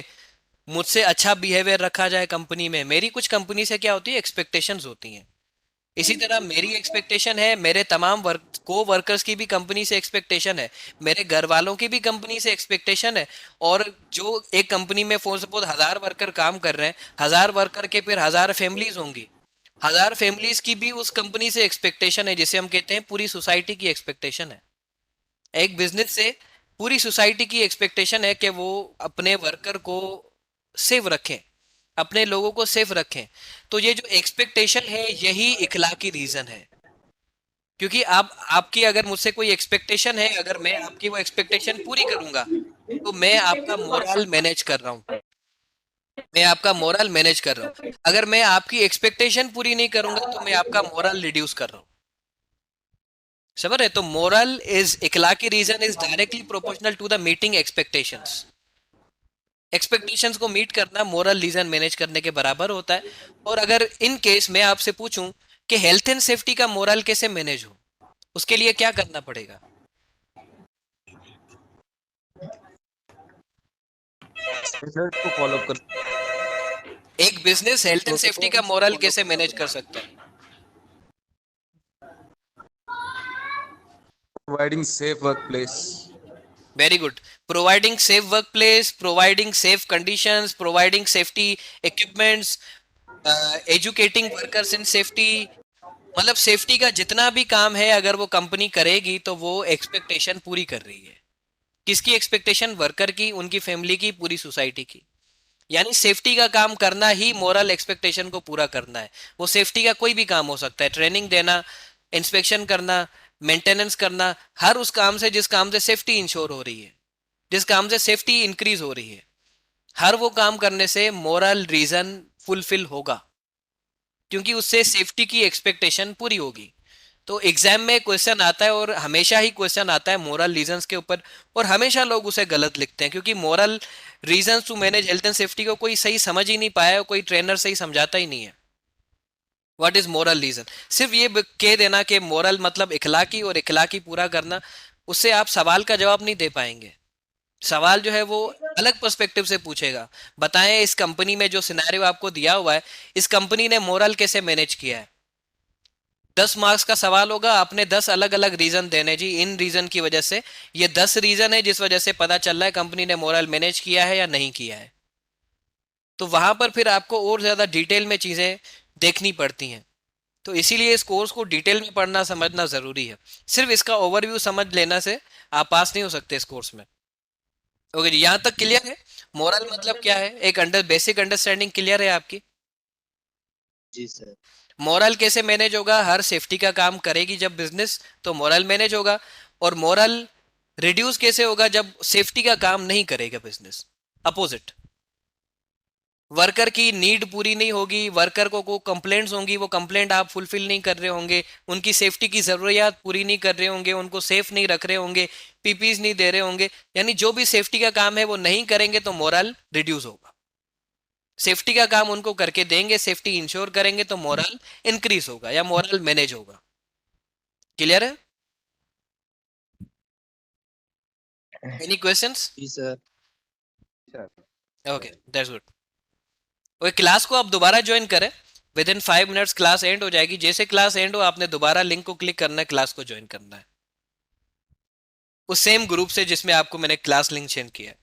मुझसे अच्छा बिहेवियर रखा जाए कंपनी में। मेरी कुछ कंपनी से क्या होती है, एक्सपेक्टेशंस होती हैं। इसी तरह मेरी एक्सपेक्टेशन है, मेरे तमाम को वर्कर्स की भी कंपनी से एक्सपेक्टेशन है, मेरे घर वालों की भी कंपनी से एक्सपेक्टेशन है। और जो एक कंपनी में फॉर सपोज 1000 वर्कर काम कर रहे हैं, 1000 वर्कर के फिर 1000 फैमिलीज होंगी, 1000 फैमिलीज की भी उस कंपनी से एक्सपेक्टेशन है, जिसे हम कहते हैं पूरी सोसाइटी की एक्सपेक्टेशन है। एक बिजनेस से पूरी सोसाइटी की एक्सपेक्टेशन है कि वो अपने वर्कर को सेफ रखें, अपने लोगों को सेफ रखें। तो ये जो एक्सपेक्टेशन है, यही इखलाकी रीजन है। क्योंकि आप, आपकी अगर मुझसे कोई एक्सपेक्टेशन है, अगर मैं आपकी वो एक्सपेक्टेशन पूरी करूंगा, तो मैं आपका मोरल मैनेज कर रहा हूँ, मैं आपका मोरल मैनेज कर रहा हूँ। अगर मैं आपकी एक्सपेक्टेशन पूरी नहीं करूंगा, तो मैं आपका मोरल रिड्यूस कर रहा हूँ। समझ रहे? तो मोरल इज, इखलाकी reason is directly proportional to the meeting expectations. Expectations को मीट करना मोरल रीजन मैनेज करने के बराबर होता है। और अगर इन केस मैं आपसे पूछूं कि हेल्थ एंड सेफ्टी का मोरल कैसे मैनेज हो, उसके लिए क्या करना पड़ेगा? स्टैंडर्ड को फॉलो कर। एक बिजनेस हेल्थ एंड सेफ्टी का मोरल कैसे मैनेज कर सकता है? Providing safe work place. Very good. Providing safe work place, providing safe conditions, providing safety equipments, educating workers in safety. मतलब सेफ्टी का जितना भी काम है, अगर वो कंपनी करेगी तो वो एक्सपेक्टेशन पूरी कर रही है। किसकी एक्सपेक्टेशन? वर्कर की, उनकी फैमिली की, पूरी सोसाइटी की। यानी सेफ्टी का काम करना ही मोरल एक्सपेक्टेशन को पूरा करना है। वो सेफ्टी का कोई भी काम हो सकता है, ट्रेनिंग देना, इंस्पेक्शन करना, मेंटेनेंस करना, हर उस काम से जिस काम से सेफ्टी इंश्योर हो रही है, जिस काम से सेफ्टी इंक्रीज हो रही है, हर वो काम करने से मोरल रीजन फुलफिल होगा, क्योंकि उससे सेफ्टी की एक्सपेक्टेशन पूरी होगी। तो एग्जाम में क्वेश्चन आता है, और हमेशा ही क्वेश्चन आता है मोरल रीजंस के ऊपर, और हमेशा लोग उसे गलत लिखते हैं, क्योंकि moral reasons to manage health and safety को कोई सही समझ ही नहीं पाया, और कोई ट्रेनर सही समझाता ही नहीं है। What is moral reason? सिर्फ ये कह देना कि मोरल मतलब इखलाकी, और इखलाकी पूरा करना, उससे आप सवाल का जवाब नहीं दे पाएंगे। सवाल जो है वो अलग पर्सपेक्टिव से पूछेगा। बताएं, इस कंपनी में जो सिनेरियो आपको दिया हुआ है, इस कंपनी ने मोरल कैसे मैनेज किया है? 10 मार्क्स का सवाल होगा, आपने 10 अलग अलग रीजन देने जी, इन रीजन की वजह से, ये 10 रीजन है जिस वजह से पता चल रहा है कंपनी ने मोरल मैनेज किया है या नहीं किया है। तो वहां पर फिर आपको और ज्यादा डिटेल में चीजें देखनी पड़ती हैं। तो इसीलिए इस कोर्स को डिटेल में पढ़ना समझना जरूरी है। सिर्फ इसका ओवरव्यू समझ लेना से आप पास नहीं हो सकते इस कोर्स में। ओके जी, यहाँ तक क्लियर है? मोरल मतलब क्या है, एक बेसिक अंडरस्टैंडिंग क्लियर है आपकी? जी सर। मोरल कैसे मैनेज होगा? हर सेफ्टी का काम करेगी जब बिजनेस, तो मोरल मैनेज होगा। और मोरल रिड्यूस कैसे होगा? जब सेफ्टी का काम नहीं करेगा बिजनेस। अपोजिट, वर्कर की नीड पूरी नहीं होगी, वर्कर को कंप्लेंट्स होंगी, वो कंप्लेंट आप फुलफिल नहीं कर रहे होंगे, उनकी सेफ्टी की जरूरियात पूरी नहीं कर रहे होंगे, उनको सेफ नहीं रख रहे होंगे, पीपीज नहीं दे रहे होंगे, यानी जो भी सेफ्टी का काम है वो नहीं करेंगे, तो मोरल रिड्यूस होगा। सेफ्टी का काम उनको करके देंगे, सेफ्टी इंश्योर करेंगे, तो मोरल इंक्रीज होगा या मोरल मैनेज होगा। क्लियर है? Any questions? जी sir. Okay, that's good. Okay, class को आप दोबारा ज्वाइन करें, विद इन 5 मिनट्स क्लास एंड हो जाएगी। जैसे क्लास एंड हो आपने दोबारा लिंक को क्लिक करना है, क्लास को ज्वाइन करना है उस सेम ग्रुप से जिसमें आपको मैंने क्लास लिंक सेंड किया है।